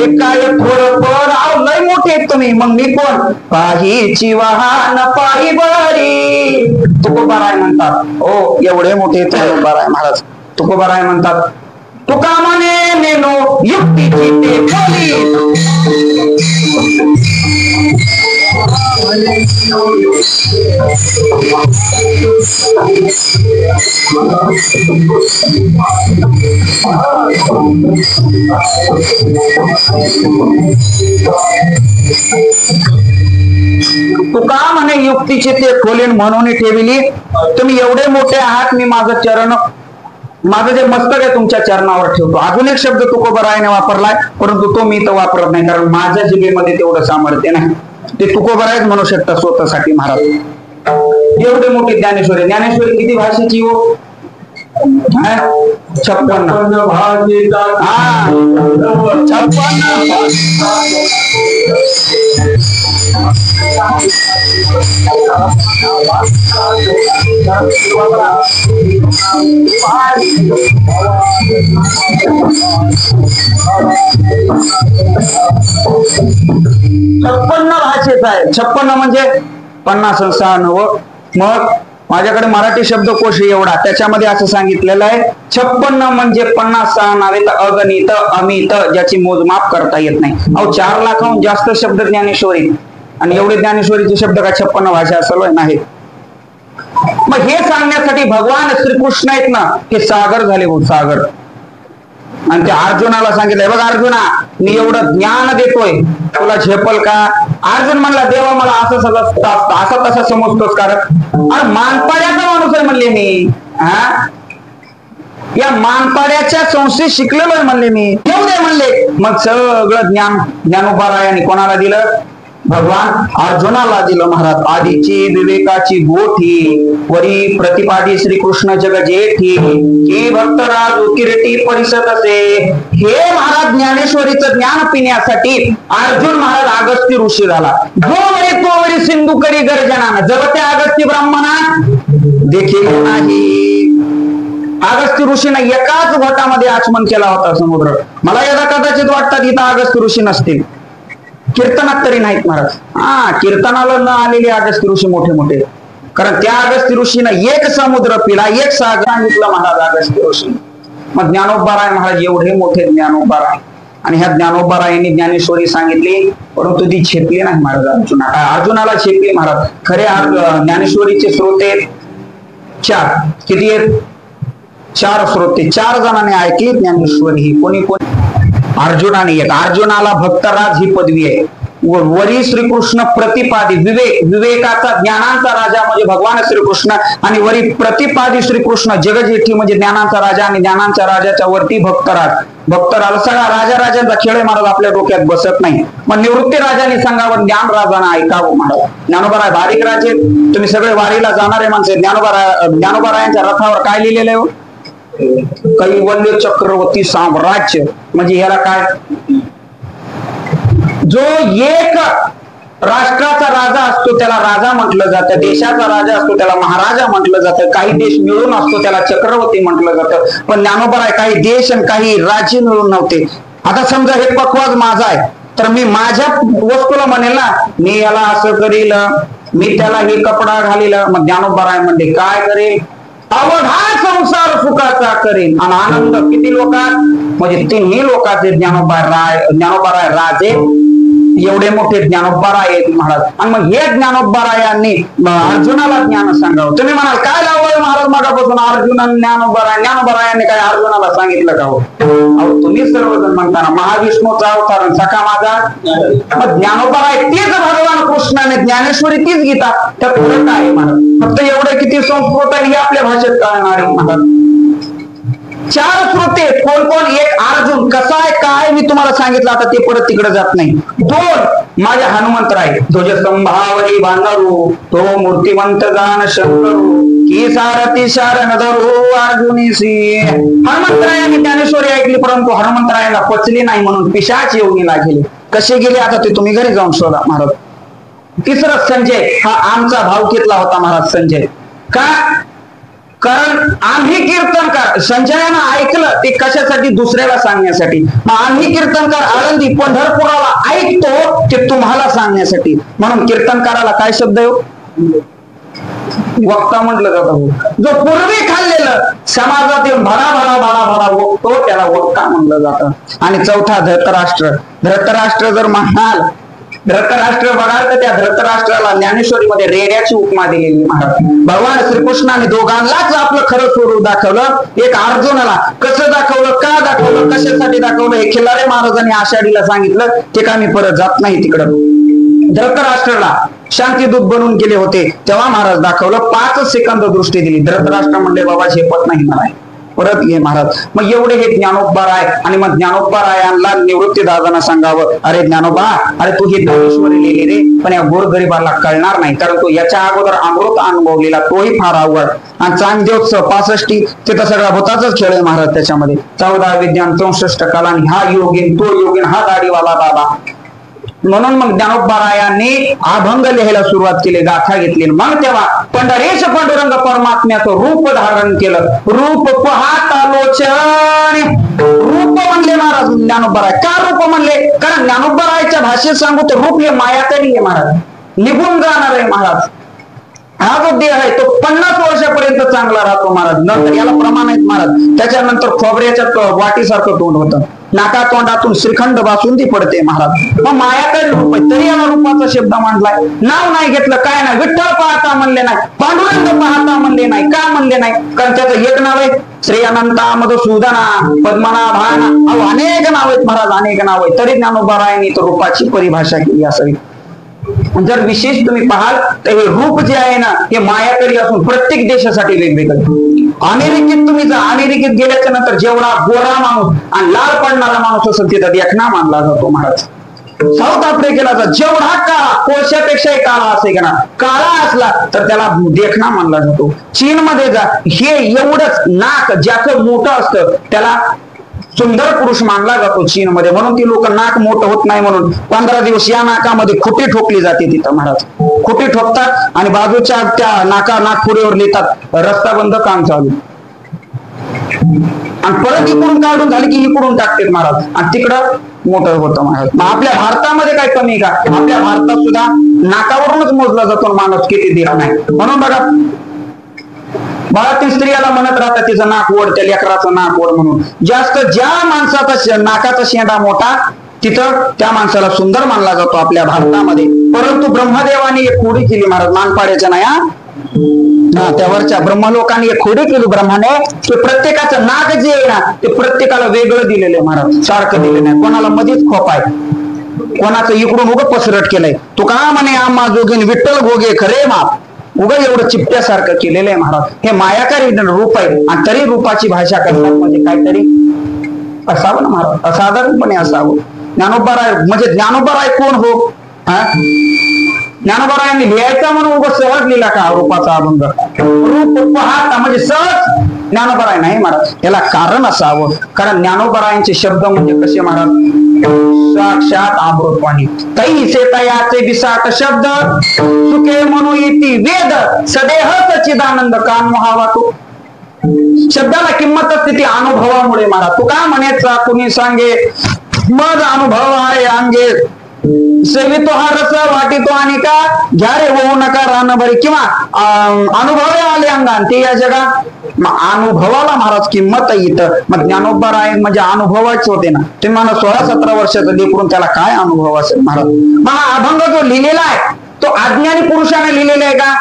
एक काय थोडं पण लय मोठे आहेत तुम्ही. मग मी कोण? पाहीची वाहन पायी बरी. तुकोबाराय म्हणतात, हो एवढे मोठे तुकोबाराय महाराज. तुकोबाराय म्हणतात, तुका म्हणे नेनो युक्तीची ते बोली. तुका म्हणे युक्तीचे ते खोलीन म्हणून ठेविली. तुम्ही एवढे मोठे आहात, मी माझं जे मस्तक आहे तुमच्या चरणावर ठेवतो. अजून एक शब्द तुकोबारायाने वापरलाय, परंतु तो मी तर वापरत नाही, कारण माझ्या जिभेमध्ये तेवढं सामर्थ्य नाही. ते तुकोबारायच म्हणू शकतात स्वतःसाठी महाराज. एवढे मोठे ज्ञानेश्वरी. ज्ञानेश्वरी किती भाषेची हो? 56 भाषेचा. हा 56. भाषेचा आहे. 56 म्हणजे 50 96. मग माझ्याकडे मराठी शब्दकोश एवढा, त्याच्यामध्ये असं सांगितलेलं आहे 56 म्हणजे 50 नावेत अगणित अमित, ज्याची मोजमाप करता येत नाही. अहो 4 लाखाहून जास्त शब्द ज्ञानेश्वरी, आणि एवढे ज्ञानेश्वरीचे शब्द का 56 भाषा असेल नाही. मग हे सांगण्यासाठी भगवान श्रीकृष्ण आहेत ना, हे सागर झाले हो, सागर. आणि त्या अर्जुनाला सांगितलंय, बघ अर्जुना मी एवढं ज्ञान देतोय, तुला झेपल का? अर्जुन म्हणला, देवा मला असं तसं समजतोस कारण मानपाड्याचा माणूस आहे म्हणले मी. या मानपाड्याच्या संस्थेत शिकलेलोय म्हणले मी, येऊ दे म्हणले. मग सगळं ज्ञान ज्ञानोबारायांनी कोणाला दिलं? भगवान अर्जुनाला दिलं महाराज. आधीची विवेकाची गोठी वरी प्रतिपादी श्रीकृष्ण जग जेठी की भक्तराज किरीटी परिसत असे. हे महाराज ज्ञानेश्वरीचं ज्ञान पिण्यासाठी अर्जुन महाराज अगस्त्य ऋषी झाला. जो वरी तो वरी सिंधू करी गर्जनानं जब त्या अगस्त्य ब्राह्मणा देखील नाही. अगस्त्य ऋषीने एकाच घोटामध्ये आचमन केला होता समुद्र. मला याला कदाचित वाटतात इथं अगस्त्य ऋषी नसतील, कीर्तनात तरी नाहीत महाराज. कीर्तनाला न आलेले अगस्त्य ऋषी मोठे मोठे, कारण त्या अगस्त्य ऋषीनं एक समुद्र पिला, एक सागर सांगितलं महाराज अगस्त्य ऋषी. मग ज्ञानोबाराय महाराज एवढे मोठे ज्ञानोबाराय, आणि ह्या ज्ञानोबारायांनी ज्ञानेश्वरी सांगितली, परंतु ती छेपली नाही महाराज अर्जुनाला छेपली महाराज. खरे ज्ञानेश्वरीचे श्रोते 4 किती आहेत? 4 श्रोते. 4 जणांनी ऐकली ज्ञानेश्वरी ही. कोणी कोणी? अर्जुनाने एक. अर्जुनाला भक्तराज ही पदवी आहे. वरी श्रीकृष्ण प्रतिपादी विवेकाचा ज्ञानांचा राजा म्हणजे भगवान श्रीकृष्ण, आणि वरी प्रतिपादी श्रीकृष्ण जगजेठी म्हणजे ज्ञानांचा राजा, आणि ज्ञानांच्या राजाच्या वरती भक्तराज सगळा राजांचा खेळ आहे महाराज, आपल्या डोक्यात बसत नाही. मग निवृत्ती राजाने सांगावं, ज्ञान राजाने ऐकावं महाराज. ज्ञानोबाराय बारीक राजे, तुम्ही सगळे वारीला जाणारे माणसे. ज्ञानोबारायांच्या रथावर काय लिहिलेलं आहे? कैवल्य चक्रवर्ती साम्राज्य. म्हणजे ह्याला काय? जो एक राष्ट्राचा राजा असतो त्याला राजा म्हटलं जातं, देशाचा राजा असतो त्याला महाराजा म्हटलं जातं, काही देश मिळून असतो त्याला चक्रवर्ती म्हटलं जातं. पण ज्ञानोबाराय काही देश आणि काही राज्य मिळून नव्हते. आता समजा हे पक्वाज माझा आहे, तर मी माझ्या वस्तूला म्हणेल ना, मी याला असं करील, मी त्याला हे कपडा घालील. मग ज्ञानोबाराय म्हणले काय करेल? अवघा संसार सुखाचा करेन. आणि आनंद किती लोकात? म्हणजे 3 लोकांचे ज्ञानोबाराय राजे, एवढे मोठे ज्ञानोबाराय आहेत महाराज. आणि मग हे ज्ञानोबारायांनी अर्जुनाला ज्ञान सांगावं. तुम्ही म्हणाल काय लावलं महाराज मागापासून अर्जुन ज्ञानोबारायांनी काय अर्जुनाला सांगितलं का? हो, तुम्ही सर्वजण म्हणताना महाविष्णूचा अवतार सखा माझा. मग ज्ञानोबाराय तेच भगवान कृष्णाने, ज्ञानेश्वरी तीच गीता. तर पुढे काय महाराज? फक्त एवढे किती संस्कृत आहे हे आपल्या भाषेत कळणार आहे महाराज. 4 श्रोते. कोण कोण? एक अर्जुन. कसा आहे काय मी तुम्हाला सांगितलं, आता ते परत तिकडे जात नाही. 2 माझे हनुमंतराय. ध्वज संभावरी बांधरू तो मूर्तिमंत जाण शंकरू की सारथी शरण धरू अर्जुनीसी. हनुमंतरायांनी ज्ञानेश्वरी ऐकली, परंतु हनुमंतरायांना पचली नाही म्हणून पिशाच योनीला गेले. कसे गेले आता ते तुम्ही घरी जाऊन शोधा महाराज. 3 संजय. हा आमचा भावकीतला होता महाराज संजय. का? कारण आम्ही कीर्तनकार. संजयानं ऐकलं ते कशासाठी? दुसऱ्याला सांगण्यासाठी. मग आम्ही कीर्तनकार आळंदी पंढरपुराला ऐकतो ते तुम्हाला सांगण्यासाठी. म्हणून कीर्तनकाराला काय शब्द आहे? वक्ता म्हटलं जातं. जो पूर्वी खाल्लेलं समाजातील भडा वक्तो त्याला वक्ता म्हटलं जातं. आणि 4 धृतराष्ट्र. धृतराष्ट्र जर म्हणाल, धृतराष्ट्र बघाल तर त्या धृतराष्ट्राला ज्ञानेश्वरीमध्ये रेड्याची उपमा दिलेली महाराज. भगवान श्रीकृष्णाने दोघांनाच आपलं खरं स्वरूप दाखवलं. एक अर्जुनाला कसं दाखवलं, का दाखवलं, कशासाठी दाखवलं हे खिल्लारे महाराजांनी आषाढीला सांगितलं. ते का मी परत जात नाही तिकडं. धृतराष्ट्राला शांतीदूत बनवून गेले होते तेव्हा महाराज दाखवलं. 5 सेकंद दृष्टी दिली. धृतराष्ट्र म्हणले बाबा झेपत नाही मला, परत ये महाराज. मग एवढे हे ज्ञानोबाराय. आणि मग ज्ञानोबारायांना निवृत्ती दादांना सांगावं, अरे ज्ञानोबा, अरे तू ही ज्ञानेश्वरी लिहिली रे, पण या गोरगरिबाला कळणार नाही, कारण तो याच्या अगोदर अमृत अनुभवलेला तोही फार अवघड. आणि चांगदेव 65 तिथं सगळा भूताचाच खेळ आहे महाराज. त्याच्यामध्ये 14 विज्ञान 64 कला, आणि हा योगीन तो योगीन हा दाढीवाला बाबा. म्हणून मग ज्ञानोबारायांनी अभंग लिहायला सुरुवात केली, गाथा घेतली. मग तेव्हा पंढरेश पांडुरंग परमात्म्याचं रूप धारण केलं. रूप पाहता लोचन. रूप म्हणले महाराज ज्ञानोबाराय. का रूप म्हणले? कारण ज्ञानोबारायच्या भाषेत सांगू तर रूप हे मायाकारी आहे महाराज, निघून जाणार आहे महाराज. हा जो देह आहे तो 50 वर्षापर्यंत चांगला राहतो महाराज, नंतर याला प्रमाण आहेत महाराज. त्याच्यानंतर खोबऱ्याच्या वाटीसारखं तोंड होतं, नाका तोंडातून श्रीखंड बासुंदी पडते महाराज. मग मायाकारी रूप आहे, तरी याला रूपाचा शब्द मांडलाय. नाव नाही घेतलं, काय नाही. विठ्ठल पाहता म्हणले नाही, पांडुरंग पाहता म्हणले नाही. का म्हणले नाही? कारण त्याचं एक नाव आहे श्री अनंता मधुसूदना पद्मनाभाना. अनेक नाव आहेत महाराज, अनेक नाव आहेत. तरी ज्ञानोबारायांनी तर रूपाची परिभाषा केली असावी. जर विशेष तुम्ही पाहाल तर हे रूप जे आहे ना हे मायाकारी असून प्रत्येक देशासाठी वेगवेगळं. अमेरिकेत तुम्ही जा, अमेरिकेत गेल्याच्या नंतर जेवढा गोरा माणूस आणि लाल पडणारा माणूस असेल तिथं देखणा मानला जातो महाराज. साऊथ आफ्रिकेला जा, जेवढा काळा कोळशापेक्षाही काळा असे का ना, काळा असला तर त्याला देखणा मानला जातो. चीन मध्ये जा, हे एवढंच नाक ज्याचं मोठं असतं त्याला सुंदर पुरुष मानला जातो चीन मध्ये. म्हणून ती लोक नाक मोठं होत नाही म्हणून 15 दिवस या नाकामध्ये खुटी ठोकली जाते तिथं महाराज. खुटी ठोकतात आणि बाजूच्या त्या नागपुरीवर लिहितात रस्ता बंद, काम चालू. आणि परत इकडून काढून झाली की इकडून टाकतात महाराज आणि तिकडं मोठं होतं महाराज. मग आपल्या भारतामध्ये काय कमी का? आपल्या भारतात सुद्धा नाकावरूनच मोजला जातो माणूस किती देह नाही. म्हणून बघा बाळातील स्त्रियाला म्हणत राहतात तिचं नाक ओढ, त्या लेकराचं नाक ओढ म्हणून. जास्त ज्या माणसाचा नाकाचा शेंडा मोठा तिथं त्या माणसाला सुंदर मानला जातो आपल्या भारतामध्ये. परंतु ब्रह्मदेवाने एक खोडी केली महाराज, मानपाड्याच्या नाही त्यावरच्या ब्रह्मलोकाने एक खोडी केली ब्रह्माने की प्रत्येकाचं नाक जे आहे ना ते प्रत्येकाला वेगळं दिलेलं आहे महाराज, सारखं दिलेलं नाही. कोणाला मध्येच खोप आहे, कोणाचं इकडून उगं पसरट केलंय. तू का म्हणे आम्हा जोगीन विठ्ठल भोगे खरे माप, उगा एवढं चिपट्यासारखं केलेलं आहे महाराज. हे मायाकारी रूप आहे आणि तरी रूपाची भाषा करतात म्हणजे काहीतरी असावं ना महाराज, असाधारणपणे असावं. ज्ञानोबाराय म्हणजे ज्ञानोबाराय कोण हो? ज्ञानोबारायांनी लिहायचा म्हणून उगा सहज लिहिला का रूपाचा अभंग? रूप पाहता म्हणजे सहज ज्ञानोबाराय नाही महाराज, याला कारण असावं. कारण ज्ञानोबारायांचे शब्द म्हणजे कसे महाराज? साक्षात अमृतवाणी. तैसे तयाचे विसाट शब्द सुखे म्हणू येती वेद, सदेह सच्चिदानंद कान मोहावा तो. शब्दाला किंमत असते ती अनुभवामुळे महाराज. तू का म्हणायचा कुणी सांगे मज अनुभव आहे अंगे, सेवितो हा रस वाटितो आणि का घ्या रे होऊ नका रान बरी, किंवा अनुभव आले अंगान ते या जगात. अनुभवाला महाराज किंमत येतं. मग ज्ञानोबाराय म्हणजे अनुभवाच होते ना. तुम्ही मला 16-17 वर्षाचं लेकरून त्याला काय अनुभव असेल महाराज? मग हा अभंग जो लिहिलेला आहे तो अज्ञानी पुरुषाने लिहिलेला आहे का?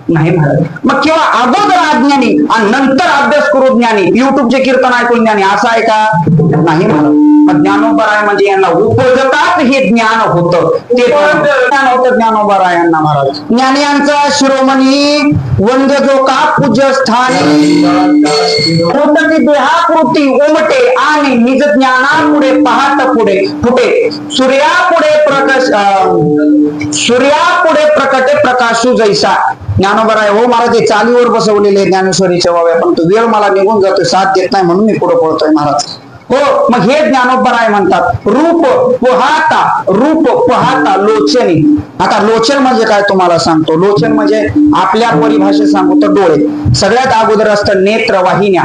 नाही महाराज. मग किंवा अगोदर अज्ञानी आणि नंतर अभ्यास करू ज्ञानी, युट्यूबचे कीर्तन ऐकून ज्ञानी असं आहे का? नाही महाराज. मग ज्ञानोबाराय म्हणजे यांना उपजतात हे ज्ञान होतं, ते ज्ञान होतं ज्ञानोबारायांना महाराज. ज्ञानी यांचा शिरोमणी वंद जो का पूज्य स्थानी, देहाकृती उमटे आणि निज ज्ञानापुढे पाहत पुढे फुटे, सूर्यापुढे प्रकटे प्रकाशू जैसा. ज्ञानोबाराय हो महाराज ते चालीवर बसवलेले ज्ञानेश्वरीच्या वाव्या, पण तो वेळ मला निघून जातोय, साथ देत नाही म्हणून मी पुढे पळतोय महाराज. हो मग हे ज्ञानोबाराय म्हणतात रूप पाहता लोचनी. आता लोचन म्हणजे काय तुम्हाला सांगतो. लोचन म्हणजे आपल्या परिभाषेत सांगू तर डोळे. सगळ्यात अगोदर असतं नेत्रवाहिन्या,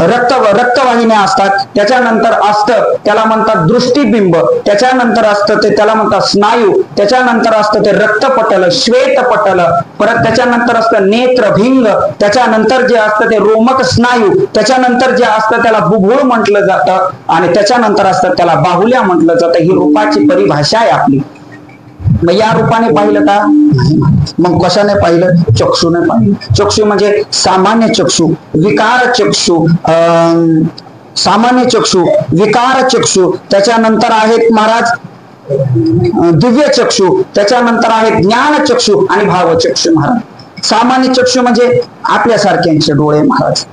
रक्तवाहिन्या असतात. त्याच्यानंतर असतं त्याला म्हणतात दृष्टिबिंब, त्याच्यानंतर असतं ते त्याला म्हणतात स्नायू, त्याच्यानंतर असतं ते रक्तपटल, श्वेतपटल, परत त्याच्यानंतर असतं नेत्रभिंग, त्याच्यानंतर जे असतं ते रोमक स्नायू, त्याच्यानंतर जे असतं त्याला बुभुळ म्हटलं जातं आणि त्याच्यानंतर असतं त्याला बाहुल्या म्हटलं जातं. ही रूपाची परिभाषा आहे आपली. मग या रूपाने पाहिलं का? मग कशाने पाहिलं? चक्षुने पाहिलं. चक्षु म्हणजे सामान्य चक्षु, विकार चक्षु, सामान्य चक्षु, विकार चक्षु, त्याच्यानंतर आहेत महाराज दिव्य चक्षु, त्याच्यानंतर आहेत ज्ञान चक्षु आणि भाव चक्षु महाराज. सामान्य चक्षु म्हणजे आपल्यासारख्यांचे डोळे महाराज.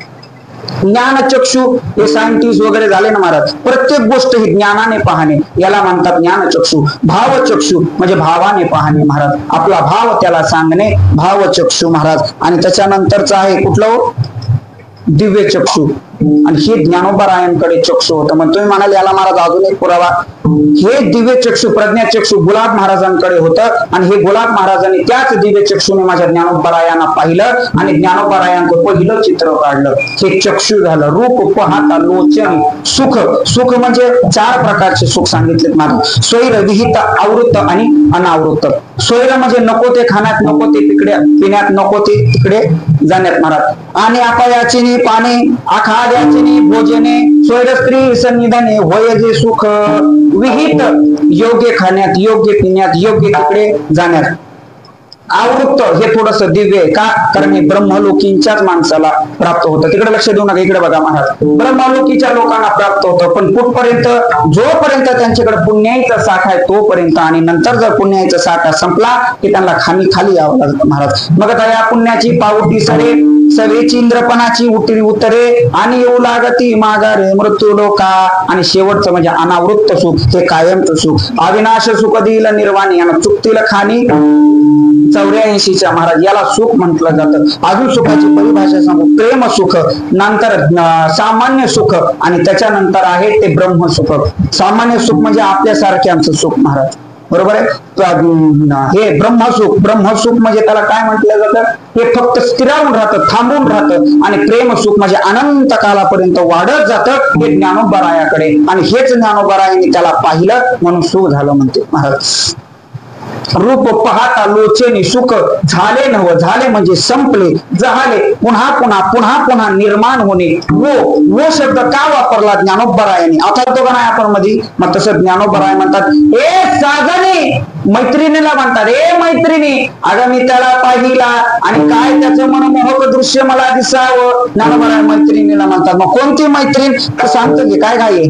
ज्ञान चक्षु हे सायंटिस्ट वगैरे झाले ना महाराज, प्रत्येक गोष्ट ही ज्ञानाने पाहणे याला म्हणतात ज्ञान चक्षु. भाव चक्षु म्हणजे भावाने पाहणे महाराज, आपला भाव त्याला सांगणे, भाव चक्षु महाराज. आणि त्याच्यानंतरच आहे कुठलं? दिव्य चक्षु. आणि हे ज्ञानोबारायांकडे चक्षु होतं. मग तुम्ही म्हणाल याला महाराज अजून एक पुरावा. हे दिव्य चक्षु प्रज्ञा चक्षु गुलाब महाराजांकडे होतं आणि हे गुलाब महाराजांनी त्याच दिव्य चक्षुने माझ्या ज्ञानोबारायांना पाहिलं आणि ज्ञानोबारायांचं पहिलं चित्र काढलं. हे चक्षु झालं. रूप पाहता लोचन सुख. सुख म्हणजे 4 प्रकारचे सुख सांगितलेत महाराज. स्वैर, विहित, आवृत्त आणि अनावृत्त. स्वैर म्हणजे नको ते खाण्यात, नको ते पिण्यात, नको ते तिकडे जाण्यात महाराज. आणि अपयाचिनी पाने, आखाद्याचिनी भोजने, स्वैर स्त्री सन्निधाने होय जे सुख. विहित योग्य खाण्यात, योग्य पिण्यात, योग्य तिकडे जाण्यात. आवृत्त हे थोडस दिव्य आहे. का? कारण हे ब्रह्मलोकींच्याच माणसाला प्राप्त होतं. तिकडे लक्ष देऊ नका, इकडे बघा महाराज. ब्रह्मलोकीच्या लोकांना प्राप्त होतं, पण कुठपर्यंत? जोपर्यंत त्यांच्याकडे पुण्याईचा साठा आहे तोपर्यंत. आणि नंतर जर पुण्याईचा साठा संपला की त्यांना खाली यावं लागतं महाराज. मग आता या पुण्याची पावटी सरे, सवेची इंद्रपणाची उतरे, आणि येऊ लागती माघारे मृत्यू लोका. आणि शेवटचं म्हणजे अनावृत्त सुख, हे कायमचं सुख. अविनाश सुख देईल निर्वाणी, आणि चुकतील खाणी 84च्या महाराज. याला सुख म्हटलं जातं. अजून सुखाची परिभाषा सांगू. प्रेम सुख, नंतर सामान्य सुख, आणि त्याच्यानंतर आहे ते ब्रह्म सुख. सामान्य सुख म्हणजे आपल्यासारख्यांचं सुख महाराज, बरोबर आहे. हे ब्रह्मसुख, ब्रह्मसुख म्हणजे त्याला काय म्हटलं जातं? हे फक्त स्थिरावून राहतं, थांबून राहतं. आणि प्रेमसुख म्हणजे अनंत कालापर्यंत वाढत जातं. हे ज्ञानोबरायाकडे, आणि हेच ज्ञानोबरायांनी त्याला पाहिलं म्हणून सुख झालं म्हणते महाराज. रूप पाहता लोचेनी सुख झाले नव, झाले म्हणजे संपले, जहाले पुन्हा पुन्हा पुन्हा पुन्हा निर्माण होणे. वो शब्द का वापरला ज्ञानोबरायांनी? आता तो का नाही आपण मध्ये? मग तसं ज्ञानोबराय म्हणतात, ए साजने, मैत्रिणीला म्हणतात, ए मैत्रिणी, अगं मी त्याला पाहिला आणि काय त्याचं मनमोहक दृश्य मला दिसावं. ज्ञानोबराय मैत्रिणीला म्हणतात. मग कोणती मैत्रीण? सांगतो की काय काय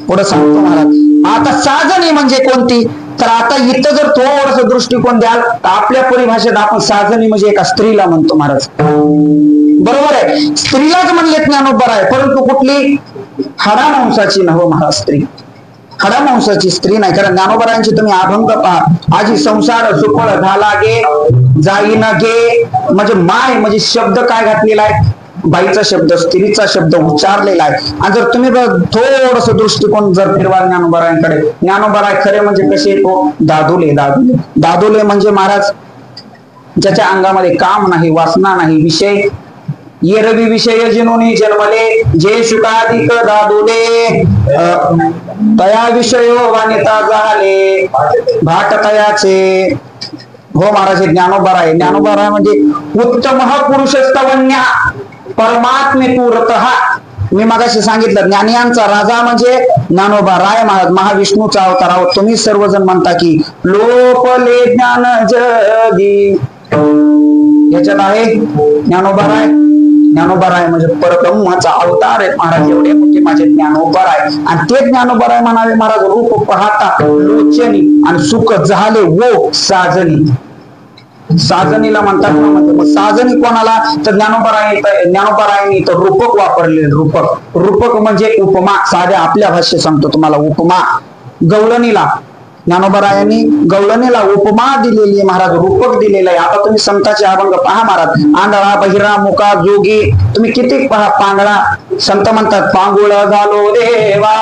पुढे सांगतो महाराज. आता साजनी म्हणजे कोणती? तर आता इथं जर थोडस दृष्टिकोन द्याल तर आपल्या परिभाषेत आपण साजनी म्हणजे एका स्त्रीला म्हणतो महाराज, बरोबर आहे. स्त्रीलाच म्हणले ज्ञानोबराय, परंतु कुठली? हाडामांसाची नव्ह महाराज, स्त्री हाडामांसाची स्त्री नाही. कारण ज्ञानोबरायांची तुम्ही अभंग पहा. आजी संसार सुफळ झाला गे, जाईन गे, म्हणजे माय म्हणजे शब्द काय घातलेला आहे? बाईचा शब्द, स्त्रीचा शब्द उच्चारलेला आहे. आणि जर तुम्ही थोडस दृष्टिकोन जर फिरवा ज्ञानोबरायांकडे, ज्ञानोबराय खरे म्हणजे कसे? तो दादुले. दादुले म्हणजे महाराज ज्याच्या अंगामध्ये काम नाही, वासना नाही, विषय ये रवी विषय जिनोनी जन्मले, जे शुकाधिक दादुले, तया विषय वानिता झाले भाट तयाचे. हो महाराज, ज्ञानोबराय. ज्ञानोबराय म्हणजे उत्तम पुरुषस्तवन्या परमात्मे तू रतः. मी मगाशी सांगितलं ज्ञानियांचा राजा म्हणजे ज्ञानोबा राय महाराज, महाविष्णूचा अवतार आहोत. तुम्ही सर्वजण म्हणता की लोपले ज्ञान जगी, याच्यात आहे ज्ञानोबराय. ज्ञानोबराय म्हणजे परब्रह्माचा अवतार आहे महाराज. एवढे मोठे माझे ज्ञानोबराय. आणि ते ज्ञानोबराय म्हणाले महाराज, रूप पाहता लोचनी आणि सुख झाले वो साजनी. साजनीला म्हणतात ना. मग साजनी कोणाला? तर ज्ञानोबरायांनी तर रूपक वापरले. रूपक म्हणजे उपमा. साध्या आपल्या भाषेत सांगतो तुम्हाला, उपमा. गवळणीला ज्ञानोबरायांनी गवळणीला उपमा दिलेली आहे महाराज, रूपक दिलेलं आहे. आता तुम्ही संतांचे अभंग पहा महाराज. आंधळा बहिरा मुका जोगी, तुम्ही किती पहा. पांगळा, संत म्हणतात पांगुळ झालो देवा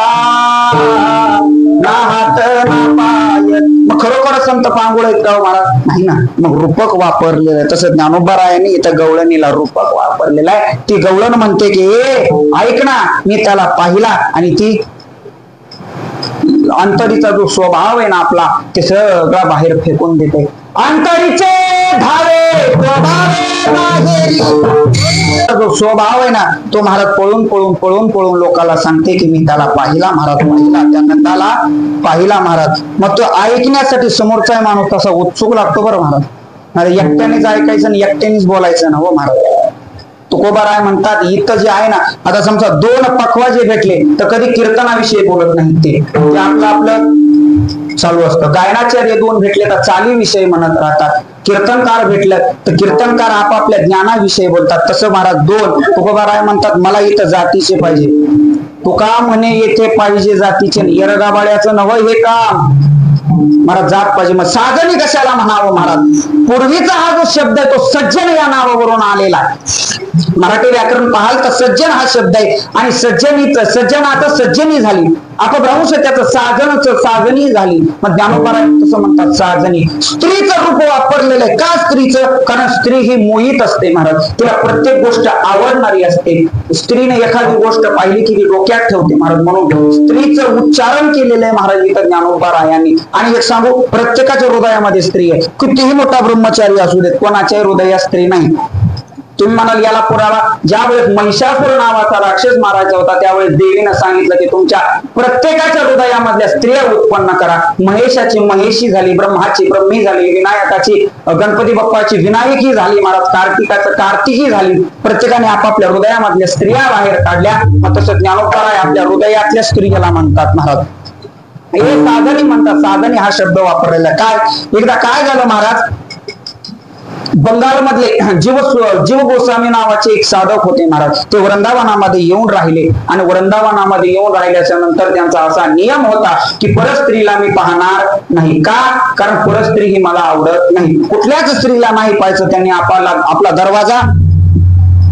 ना हात ना पाय. मग खरोखर संत पांगुळ आहेत का महाराज? नाही ना. मग रूपक वापरलेलं आहे. तसं ज्ञानोबरायांनी इथं गवळणीला रूपक वापरलेलं आहे. ती गवळण म्हणते की ऐक ना, मी त्याला पाहिला, आणि ती अंतरीचा जो स्वभाव आहे ना आपला, ते सगळा बाहेर फेकून देते. अंतरीचे धावे जो स्वभाव आहे ना, तो महाराज पळून पळून पळून पळून लोकांना सांगते की मी त्याला पाहिला महाराज, पाहिला त्या नंदाला पाहिला महाराज. मग तो ऐकण्यासाठी समोरचा माणूस तसा उत्सुक लागतो बरं महाराज. एकट्यानेच ऐकायचं आणि एकट्यानेच बोलायचं ना हो महाराज. तुकोबाराय म्हणतात इथं जे आहे ना, आता समजा दोन पखवा जे भेटले तर कधी कीर्तनाविषयी बोलत नाही, ते आपलं चालू असतं. गायनाचार्य दोन भेटले तर चालीविषयी म्हणत राहतात. कीर्तनकार भेटलं तर कीर्तनकार आपापल्या ज्ञानाविषयी बोलतात. तसं महाराज दोन तुकोबाराय म्हणतात मला इथं जातीचे पाहिजे. तुका म्हणे येथे पाहिजे जातीचे, येरगाबाळ्याचं नवं हे काम महाराज, जात पाहिजे. मग साजनी कशाला म्हणावं महाराज? पूर्वीचा हा जो शब्द आहे तो सज्जन या नावावरून आलेला आहे. मराठी व्याकरण पाहाल तर सज्जन हा शब्द आहे. आणि सज्जन आता सज्जनी झाली, अपभ्रंश त्याचं साजनी झाली. मग ज्ञानोबराय तसं म्हणतात साजनी. स्त्रीचं रूप वापरलेलं आहे. का स्त्रीचं? कारण स्त्री ही मोहित असते महाराज, तिला प्रत्येक गोष्ट आवडणारी असते. स्त्रीने एखादी गोष्ट पाहिली की ती डोक्यात ठेवते महाराज, म्हणून स्त्रीचं उच्चारण केलेलं आहे महाराज इथं ज्ञानोबरायांनी. आणि एक सांगू, प्रत्येकाच्या हृदयामध्ये स्त्री आहे. कितीही मोठा ब्रह्मचारी असू देत, कोणाच्याही हृदयात स्त्री नाही. तुम्ही म्हणाल याला पुरावा, ज्यावेळेस महिषासुर नावाचा राक्षस मारायचा होता त्यावेळेस देवीनं सांगितलं की तुमच्या प्रत्येकाच्या हृदयामधल्या स्त्रिया उत्पन्न करा. महेशाची महेशी झाली, ब्रह्माची ब्रह्मी झाली, विनायकाची गणपती बाप्पाची विनायकी झाली, महाराज कार्तिकाचं कार्तिकी झाली. प्रत्येकाने आपापल्या हृदयामधल्या स्त्रिया बाहेर काढल्या. मग तसं ज्ञानोबराय आपल्या हृदयातल्या स्त्रियाला म्हणतात महाराज. हे साधनी म्हणतात. साधनी हा शब्द वापरलेला. काय एकदा काय झालं महाराज, बंगालमधले जीव गोस्वामी नावाचे एक साधक होते महाराज. ते वृंदावनामध्ये येऊन राहिले आणि वृंदावनामध्ये येऊन राहिल्याच्या नंतर त्यांचा असा नियम होता की परस्त्रीला मी पाहणार नाही. का? कारण परस्त्री ही मला आवडत नाही. कुठल्याच स्त्रीला नाही पाहायचं. त्यांनी आपला दरवाजा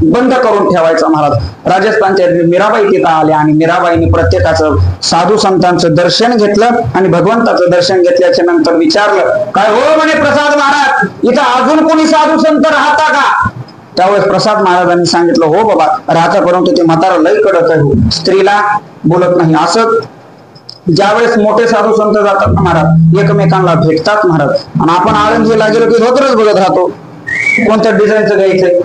बंद करून ठेवायचा महाराज. राजस्थानच्या मीराबाई तिथं आल्या आणि मीराबाईने प्रत्येकाचं साधू संतांचं दर्शन घेतलं आणि भगवंताचं दर्शन घेतल्याच्या नंतर विचारलं, काय हो म्हणे प्रसाद महाराज, इथं अजून कोणी साधू संत राहता का? त्यावेळेस प्रसाद महाराजांनी सांगितलं, हो बाबा राहता, परंतु ते म्हातारा लई कडक आहे, हो स्त्रीला बोलत नाही. असं ज्यावेळेस मोठे साधू संत जातात ना महाराज, एकमेकांना भेटतात महाराज. आणि आपण आळंदीला गेलो की धोतरच बघत राहतो, कोणत्या डिझाईनचं घ्यायचंय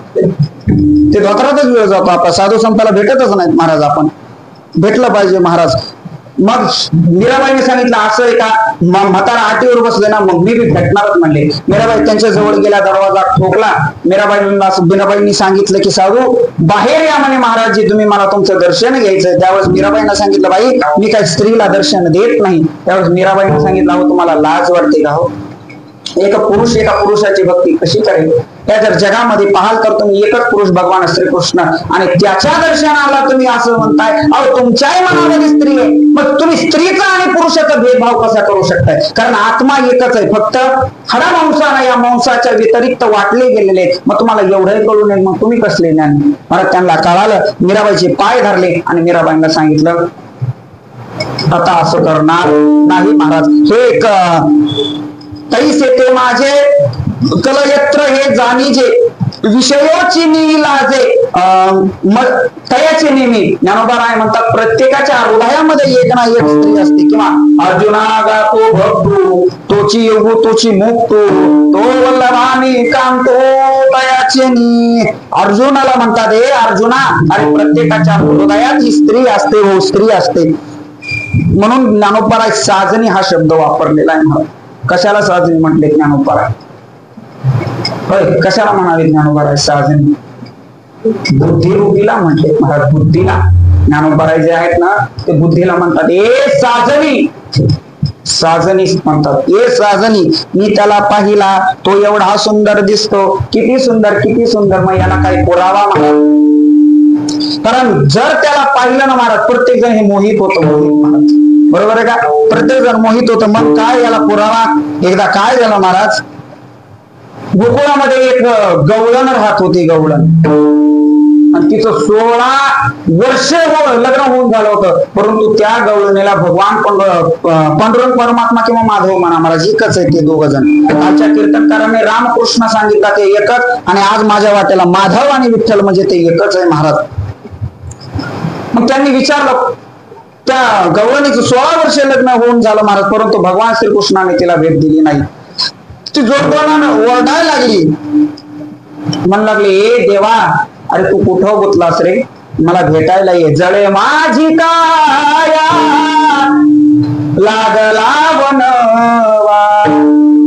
ते धोतरातच वेळ जातो. आपण साधू संताला भेटतच नाहीत महाराज. आपण भेटलं पाहिजे महाराज. मग मीराबाईने सांगितलं, असं आहे का? म्हातारा आटीवर बसले ना, मग मी बी भेटणारच म्हणले. मीराबाई त्यांच्या जवळ गेल्या, दरवाजा ठोकला. मीराबाईंनी सांगितलं की साधू बाहेर या म्हणे महाराजजी, तुम्ही मला तुमचं दर्शन घ्यायचंय. त्यावेळेस मीराबाईंना सांगितलं, बाई मी काही स्त्रीला दर्शन देत नाही. त्यावेळेस मीराबाईंनी सांगितलं, अहो तुम्हाला लाज वाटते का? हो एक पुरुष एका पुरुषाची भक्ती कशी करेल? त्या जर जगामध्ये पाहाल तर तुम्ही एकच पुरुष भगवान श्रीकृष्ण आणि त्याच्या दर्शनाला तुम्ही असं म्हणताय. अहो तुमच्याही मनामध्ये स्त्री आहे, मग तुम्ही स्त्रीचा आणि पुरुषाचा भेदभाव कसा करू शकताय? कारण आत्मा एकच आहे, फक्त हरा मांसाला या मांसाच्या व्यतिरिक्त वाटले गेलेले आहेत. मग तुम्हाला एवढंही कळू नये, मग तुम्ही कसले ज्ञान? मला त्यांना कळालं. मीराबाईचे पाय धरले आणि मीराबाईंना सांगितलं, आता असं करणार नाही महाराज. हे एक तैसे ते माझे कलयत्र हे जाणीजे विषयोची नीलाजे तयाचे नेहमी. ज्ञानोबराय म्हणतात, प्रत्येकाच्या हृदयामध्ये एक ना एक स्त्री असते. किंवा अर्जुना गातो भक्तू तोची योगू तोची मुक्तू तो वल्लभानी कांतो तयाचे नी. अर्जुनाला म्हणतात, हे अर्जुना, अरे प्रत्येकाच्या हृदयात ही स्त्री असते, हो स्त्री असते. म्हणून ज्ञानोबराय साजनी हा शब्द वापरलेला आहे महाराज. कशाला साजनी म्हटले ज्ञानोबराय? होय, कशाला म्हणाले ज्ञानोबराय साजनी? बुद्धिरूपीला म्हटले महाराज. बुद्धीला ज्ञानोबराय जे आहेत ना ते बुद्धीला म्हणतात. ए साजनी, साजनी म्हणतात. ए साजनी, मी त्याला पाहिला, तो एवढा सुंदर दिसतो. किती सुंदर, किती सुंदर. मग याला काही पुरावा महाराज? कारण जर त्याला पाहिलं ना महाराज, प्रत्येक जण हे मोहित होतं. मोहित महाराज, बरोबर आहे का? प्रत्येक जण मोहित होतं. मग काय याला पुरावा? एकदा काय झालं महाराज, गोकुळामध्ये एक गवळण राहत होती. गवळण, आणि तिचं 16 वर्ष लग्न होऊन झालं होतं. परंतु त्या गवळणीला भगवान पांडुरंग परमात्मा किंवा माधव म्हणा महाराज एकच आहे. ते दोघ जण कालच्या कीर्तनकारांनी रामकृष्ण सांगितलं ते एकच, आणि आज माझ्या वाट्याला माधव आणि विठ्ठल म्हणजे ते एकच आहे महाराज. मग त्यांनी विचारलं, त्या गवळणीचं 16 वर्ष लग्न होऊन झालं महाराज, परंतु भगवान श्रीकृष्णाने तिला भेट दिली नाही. ती जोरजोरानं ओरडायला लागली, म्हण लागली, ए देवा, अरे तू कुठं गुतलास रे? मला भेटायला ये. जळे माझी काया लागला वनवा,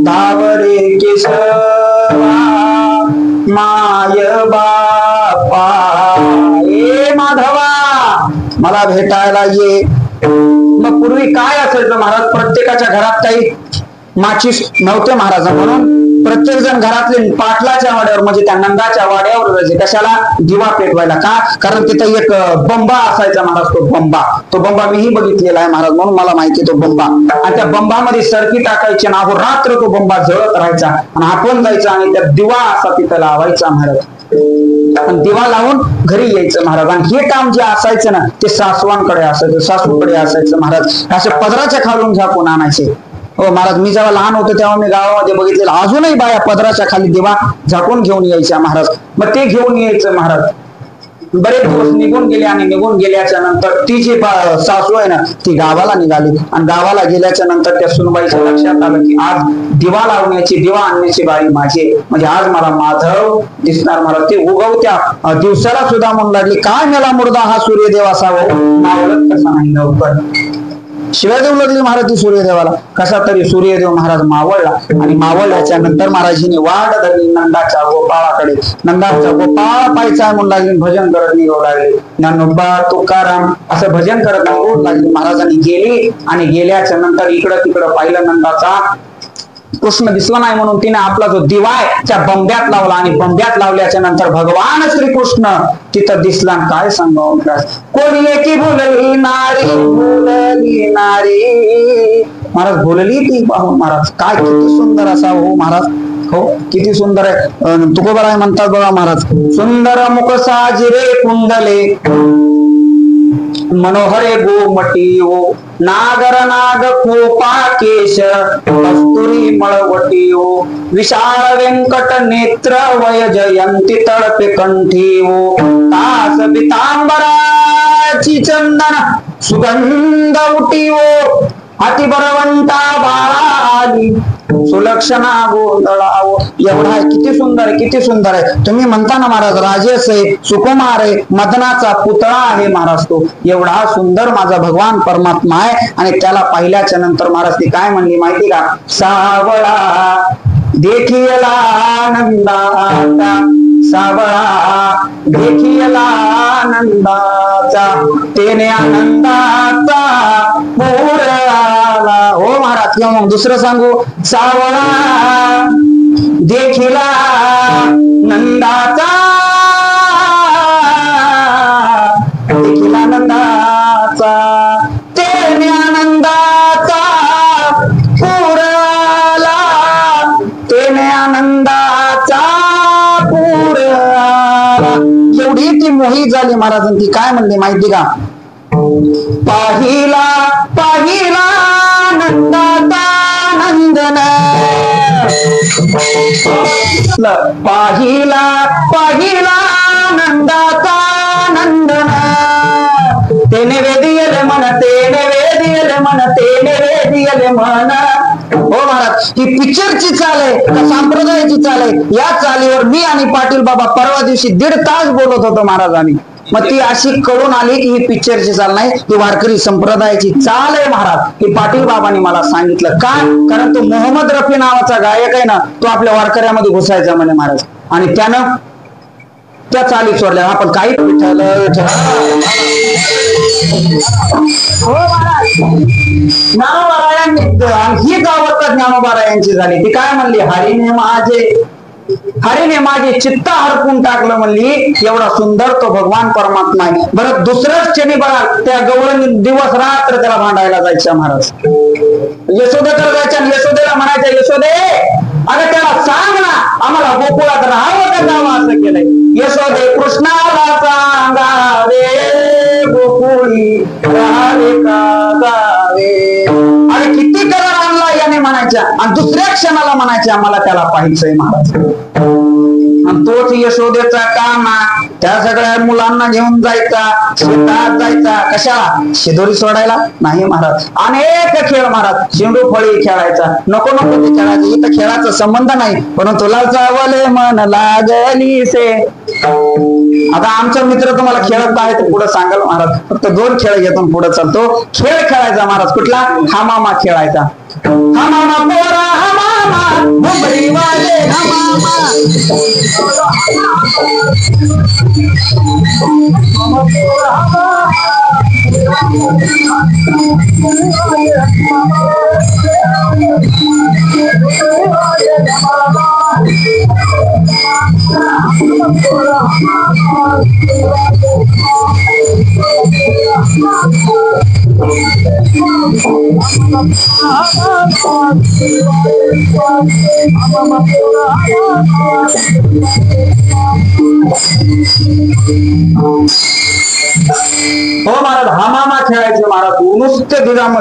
धावरे केशवा माय बापा. ए माधवा, मला भेटायला ये. मग पूर्वी काय असायचं महाराज, प्रत्येकाच्या घरात काही माचीस नव्हते महाराज, म्हणून प्रत्येक जण घरातले पाटलाच्या वाड्यावर म्हणजे त्या नंदाच्या वाड्यावर जायचे. कशाला? दिवा पेटवायला. का? कारण तिथं एक बंबा असायचा महाराज. तो बंबा मीही बघितलेला आहे महाराज, म्हणून मला माहिती तो बंबा. आणि त्या बंबामध्ये सरकी टाकायची ना, रात्र तो बंबा जळत राहायचा. आणि आपण जायचा आणि त्या दिवा असा तिथं लावायचा महाराज. आणि दिवा लावून घरी यायचं महाराज. आणि हे काम जे असायचं ना ते सासवांकडे असायचं, सासूकडे असायचं महाराज. असे पदराच्या खालून झाकून आणायचे. हो महाराज, मी जेव्हा लहान होतो तेव्हा मी गावामध्ये बघितलेलं, अजूनही बाया पदराच्या खाली दिवा झाकून घेऊन यायच्या महाराज. मग ते घेऊन यायचं महाराज. बरेच दिवस निघून गेले आणि निघून गेल्याच्या नंतर ती जी सासू आहे ना ती गावाला निघाली आणि गावाला गेल्याच्या नंतर त्या सुनबाईच्या लक्षात आलं की आज दिवा आणण्याची बारी माझी, म्हणजे आज मला माधव दिसणार. मला ते उगवत्या दिवसाला सुद्धा म्हणू लागली, काय मेला मुर्दा हा सूर्यदेव असावा, मावळत कसा नाही लवकर. शिवाय देऊ लागली महाराज ती सूर्यदेवाला. कसा तरी सूर्यदेव महाराज मावळला आणि मावळल्याच्या नंतर महाराजीने वाट धरली नंदाच्या गोपाळाकडे. नंदाचा गोपाळ पाहायचा म्हणून लागली, भजन करत निघू लागले. ज्ञानोबा तुकाराम असं भजन करत निघू लागली. महाराजांनी गेली आणि गेल्याच्या नंतर इकडं तिकडं पाहिलं, नंदाचा कृष्ण दिसला नाही म्हणून तिने आपला जो दिवा आहे त्या बंब्यात लावला आणि बंब्यात लावल्याच्या नंतर भगवान श्रीकृष्ण तिथं दिसला. काय सांगावं, कोणी एकी भुलली नारी महाराज, भुलली ती पाहून महाराज. काय किती सुंदर असा हो महाराज, हो किती सुंदर आहे. तुकोबराय म्हणतात बघा महाराज, सुंदर मुख साजिरे कुंडले मनोहरे गोमटी ओ, नागर नाग खोपा केश कस्तुरी मळवटी ओ, विशाल व्यंकट नेत्र वय जयंती तळपे कंठी ओ, तास पितांबराची चंदन सुगंध उटी ओ, हाती बरवंता बाळा आली सुलक्षणा गोंधळावो. एवढा आहे, किती सुंदर आहे, किती सुंदर आहे. तुम्ही म्हणता ना महाराज राजेश आहे, सुकुमार आहे, मदनाचा पुतळा आहे महाराज तो. एवढा सुंदर माझा भगवान परमात्मा आहे. आणि त्याला पाहिल्याच्या नंतर महाराज ती काय म्हणली माहिती का, सावळा देखियला नंदाचा, सावळा देखियला नंदाचा, तेने आनंदाचा पूर आला. हो महाराज, किंवा मग दुसरं सांगू, सावळा देखिला नंदाचा, देखिला नंदाचा, तेने आनंदाचा पूर आला, तेने आनंदाचा पूर आला. एवढी ती मोही झाली महाराजांची. काय म्हणली माहिती का, पाहिला पाहिला नंदाचा नंदन, पाहिला पाहिला नंदाचा नंदन, तेने वेदियले मन, तेने वेदियले मन, तेने वेदियले मन. हो महाराज, ही पिक्चरची चाल आहे का संप्रदायाची चाल आहे, या चालीवर मी आणि पाटील बाबा परवा दिवशी 1.5 तास बोलत होतो महाराजांनी. मग ती अशी कळून आली की ही पिक्चरची चाल नाही, ती वारकरी संप्रदायाची चाल आहे महाराज. ही पाटील बाबांनी मला सांगितलं. का, कारण तो मोहम्मद रफी नावाचा गायक आहे ना, तो आपल्या वारकऱ्यामध्ये घुसायचा म्हणे महाराज. आणि त्यानं त्या चाली सोडल्या. आपण काही विठ्ठल ज्ञानोबारायांनी ही गावात ज्ञानोबारायांची झाली. ती काय म्हणली, हरीने माझे चित्त हरपून टाकलं म्हणली. एवढा सुंदर तो भगवान परमात्मा आहे. बरं दुसऱ्याच क्षणी बघा, त्या गवळणी दिवस रात्र त्याला भांडायला जायच्या महाराज. यशोदेकडे जायच्या आणि यशोदेला म्हणायच्या, यशोदे अगं त्याला सांग ना आम्हाला गोकुळात राहावं का जावं असं केलंय. यशोदे कृष्णाला सांगावे गोकुळी राहावे का जावे. अरे किती कलर आणला याने म्हणायच्या आणि दुसऱ्या क्षणाला म्हणायच्या आम्हाला त्याला पाहिजे महाराज. आणि तोच यशोदेचा कामा त्या सगळ्या मुलांना घेऊन जायचा, शेतात जायचा. कशाला, शिदोरी सोडायला नाही महाराज. अनेक खेळ महाराज, शेंडू फळी खेळायचा. नको नको ते खेळायचं, इथं खेळाचा संबंध नाही. पण तुला चावले मन लागली से. आता आमचा मित्र तुम्हाला खेळत आहे तर पुढे सांगाल महाराज. फक्त 2 खेळ घेतो पुढे चालतो. खेळ खेळायचा महाराज कुठला, हमामा खेळायचा. हमामा पोरा हमामा मुंबई वाले हमामा. हो महाराज, हामामा खेळायचे महाराज, नुसते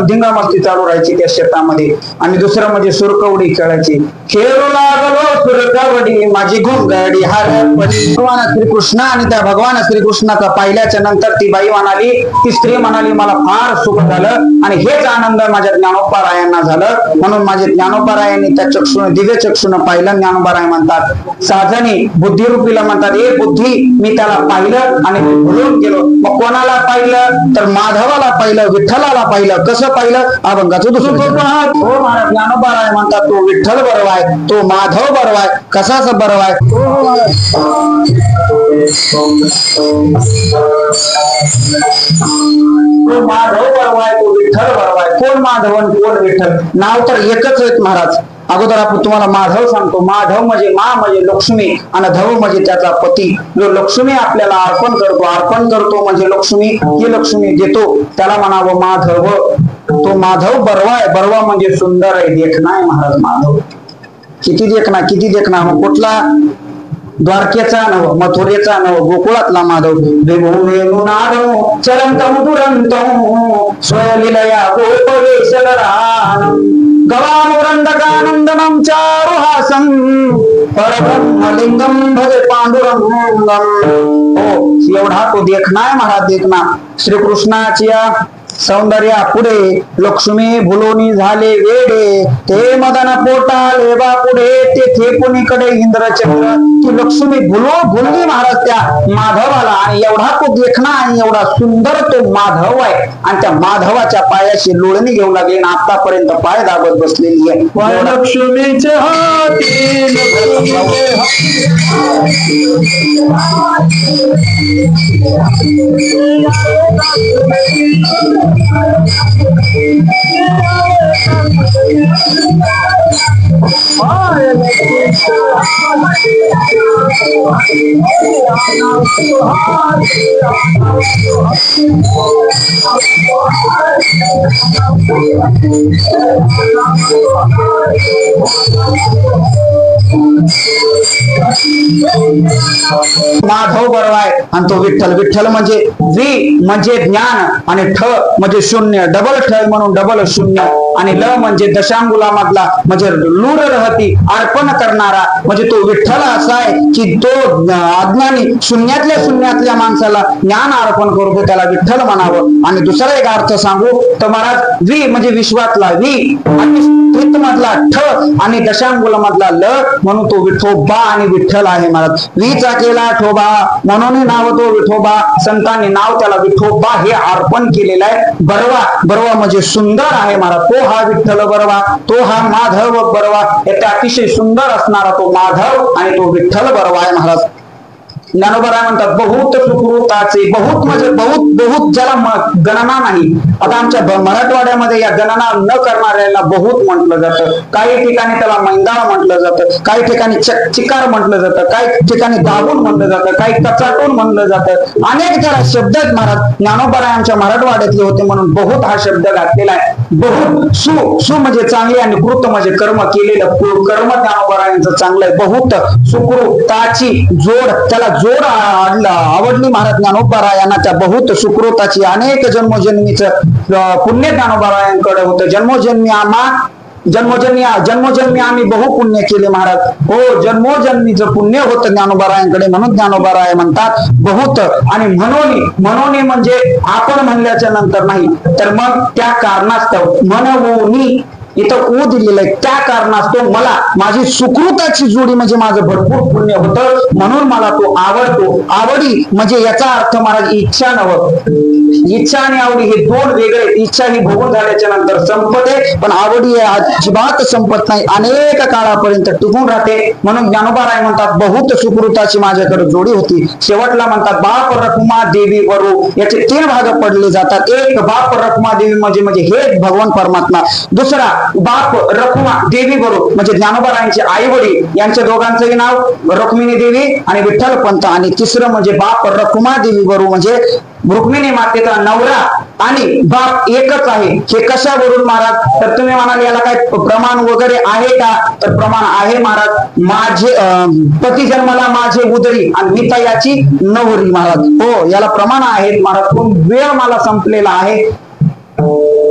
धिंगामस्ती चालू राहायची त्या शेतामध्ये. आणि दुसरं म्हणजे सुरकवडी खेळायची. खेळू लागलो सुरकवडी माझी घोंगडी हरपडी. भगवान श्रीकृष्ण आणि त्या भगवान श्रीकृष्णाचा पाहिल्याच्या नंतर ती बाई म्हणाली, ती स्त्री म्हणाली, मला फार सुख झालं आणि हेच आनंद माझ्या ज्ञानोबारायांना झालं. म्हणून माझे ज्ञानोबारायांनी त्या चक्षुने, दिव्य चक्षुने पाहिलं. ज्ञानोबाराय म्हणतात साधनी बुद्धिरूपीला म्हणतात, ए बुद्धी, मी त्याला पाहिलं आणि भुलून गेलो. मग कोणाला पाहिलं तर माधवाला पाहिलं, विठ्ठलाला पाहिलं. कसं पाहिलं? अभंगाचं दुसरं हो महाराज. ज्ञानोबाराय म्हणतात, तो विठ्ठल बरोबर आहे, तो माधव बरोबर आहे. कसाच बरोबर आहे? तो माधव बरोबर आहे, तो विठ्ठल बरोबर आहे. कोण माधव आणि कोण विठ्ठल? नाव तर एकच आहेत महाराज. अगोदर आपण तुम्हाला माधव सांगतो. माधव म्हणजे मा म्हणजे लक्ष्मी आणि धव म्हणजे त्याचा पती. जो लक्ष्मी आपल्याला अर्पण करतो म्हणजे लक्ष्मी, ही लक्ष्मी देतो, त्याला म्हणावं माधव. तो माधव बरवा आहे. बरवा म्हणजे सुंदर आहे, देखणा आहे महाराज माधव. किती देखणा. मग कुठला? द्वारकेचा नव, मथुरेचा नव, गोकुळातला माधव. चरंतम दुरंतम स्वलीलया गोपवेशलरानम गवानुरंदकानंदनम चारुहासं परब्रह्मलिंगम भजे पांडुरंगम. हो, एवढा तो देखणा आहे महाराज, देखणा. श्रीकृष्णाची सौंदर्या पुढे लक्ष्मी भुलोनी झाले वेडे. ते मदन पोटाले बा पुढे ते कुणीकडे इंद्रचंद्र. ती लक्ष्मी भुलली महाराज त्या माधवाला. आणि एवढा तो देखणा आणि एवढा सुंदर तो माधव आहे. आणि त्या माधवाच्या पायाशी लोळणी घेऊ लागली आणि आतापर्यंत पाय दाबत बसलेली आहे. लक्ष्मीचे माधव बरोबर आहे. आणि तो विठ्ठल. विठ्ठल म्हणजे वी म्हणजे ज्ञान आणि ठ म्हणजे शून्य, डबल ठ म्हणून डबल शून्य. आणि ल म्हणजे दशांगुलामधला म्हणजे लूढ रहती, अर्पण करणारा. म्हणजे तो विठ्ठल असा आहे की तो अज्ञानी शून्यातल्या माणसाला ज्ञान अर्पण करतो, त्याला विठ्ठल म्हणावं. आणि दुसरा एक अर्थ सांगू तर महाराज, वी म्हणजे विश्वातला वी, मधला ठ आणि दशांगुला मधला ल म्हणून तो विठोबा आणि विठ्ठल आहे महाराज. वीचा केला ठोबा म्हणून नाव तो विठोबा. संतांनी नाव त्याला विठोबा हे अर्पण केलेलं आहे. बरवा म्हणजे सुंदर आहे महाराज. तो हा विठ्ठल बरवा, तो हा माधव बरवा. याचा अतिशय सुंदर असणारा तो माधव आणि तो विठ्ठल बरवा आहे महाराज. ज्ञानोबराय म्हणतात, बहुत सुकृताचे. बहुत म्हणजे बहुत ज्याला गणना नाही. आता आमच्या मराठवाड्यामध्ये या गणना न करणाऱ्याला बहुत म्हटलं जातं. काही ठिकाणी त्याला मैंदाळ म्हटलं जातं, काही ठिकाणी चिकार म्हटलं जातं, काही ठिकाणी दाबून म्हटलं जातं, काही कचाटून म्हटलं जातं. अनेक त्याला शब्द आहेत महाराज. ज्ञानोबराय आमच्या मराठवाड्यातले होते म्हणून बहुत हा शब्द घातलेला आहे. बहुत सु म्हणजे चांगले आणि कृत म्हणजे कर्म केलेलं कर्म ज्ञानोबरायांचं चांगलं आहे. बहुत सुकृताची जोड, त्याला जोड आवडली महाराज ज्ञानोबारायांना त्या बहुत सुकृताची. अनेक जन्मोजन्मीचं पुण्य ज्ञानोबारायांकडे होतं. जन्मोजन्मी आम्ही बहुपुण्य केले महाराज. हो, जन्मोजन्मीचं पुण्य होतं ज्ञानोबारायांकडे म्हणून ज्ञानोबाराय म्हणतात बहुत. आणि म्हणोनी म्हणजे आपण म्हणल्याच्या नंतर नाही, तर मग त्या कारणास्तव म्हणवोनी इथं ऊ दिलेलं आहे. त्या कारणास्तव मला माझी सुकृताची जोडी म्हणजे माझं भरपूर पुण्य होतं म्हणून मला तो आवडतो. आवडी म्हणजे याचा अर्थ महाराज इच्छा नव्हतं. इच्छा आणि आवडी हे दोन वेगळे. इच्छा ही भोगून झाल्याच्या नंतर संपते, पण आवडी अजिबात संपत नाही, अनेक काळापर्यंत टिकून राहते. म्हणून ज्ञानोबाराय म्हणतात, बहुत सुकृताची माझ्याकडे जोडी होती. शेवटला म्हणतात, बाप रखुमा देवी वरू. याचे तीन भाग पडले जातात. एक, बाप रखुमा देवी म्हणजे हे भगवान परमात्मा. दुसरा बाप रखुमा देवी बरोबर म्हणजे ज्ञानोबारायांचे आई वडील यांच्या दोघांचंही नाव रुक्मिणी देवी आणि विठ्ठल पंत, आणि तिसरं म्हणजे बाप रखुमा देवी बरोबर म्हणजे रुक्मिणी मातेचा नवरा आणि बाप एकच आहे. हे कशावरून महाराज? तर तुम्ही म्हणाल याला काय प्रमाण वगैरे आहे का? तर प्रमाण आहे महाराज. माझे पती जन्माला माझे उदरी आणि मी याची नवरी महाराज. हो, याला प्रमाण आहेत महाराज. पण वेळ मला संपलेला आहे.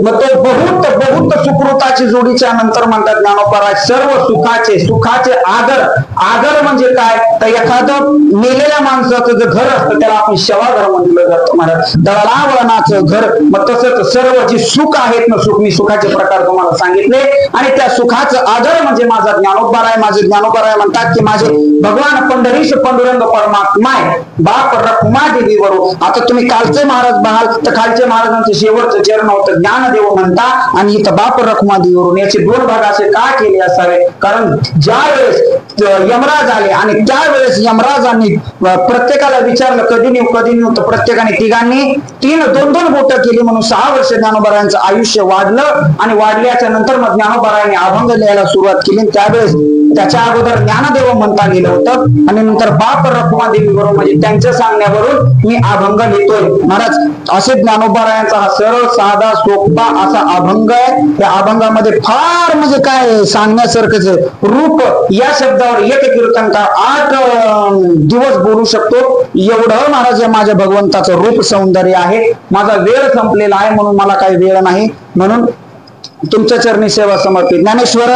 मग तो बहुत सुकृताची जोडीच्या नंतर म्हणतात ज्ञानोबा सर्व सुखाचे आदर म्हणजे काय? तर एखादं मेलेल्या माणसाचं जे घर असतं त्याला आपण शवाघर म्हटलं जातं महाराज. दळावळणाचं घर. मग तसंच सर्व जे सुख आहेत ना, मी सुखाचे प्रकार तुम्हाला सांगितले आणि त्या सुखाचं आदर म्हणजे माझा ज्ञानोबा आहे म्हणतात की माझे भगवान पंढरीश पांडुरंग परमात्मा आहे बाप रखुमा देवी बरोबर. आता तुम्ही कालचे महाराज पाहाल तर खालचे महाराजांचं शेवटचं चरण होतं ज्ञानदेव म्हणता आणि इथं बाप रखुमा देवीवरून. याचे दोन भाग असे का केले असावे? कारण ज्या वेळेस यमराज आले आणि त्यावेळेस यमराजांनी प्रत्येकाला विचारलं कधी नेऊ तर प्रत्येकाने तिघांनी दोन बोट केली म्हणून 6 वर्ष ज्ञानोबारायांचं आयुष्य वाढलं आणि वाढल्याच्या नंतर मग ज्ञानोबारायांनी अभंग लिहायला सुरुवात केली. त्यावेळेस त्याच्या अगोदर ज्ञानदेव म्हणता गेलं होतं आणि नंतर बाप रखुमा देवी बरोबर म्हणजे त्यांच्या सांगण्यावरून मी अभंग लिहितोय महाराज. असे ज्ञानोबारायांचा हा सरळ साधा सोपा असा अभंग आहे. त्या अभंगामध्ये फार म्हणजे काय सांगण्यासारखंच आहे. रूप या शब्दावर एक कीर्तनकार 8 दिवस बोलू शकतो एवढं महाराज माझ्या भगवंताचं रूप सौंदर्य आहे. माझा वेळ संपलेला आहे म्हणून मला काही वेळ नाही, म्हणून तुमच्या चरणी सेवा समर्पित. ज्ञानेश्वर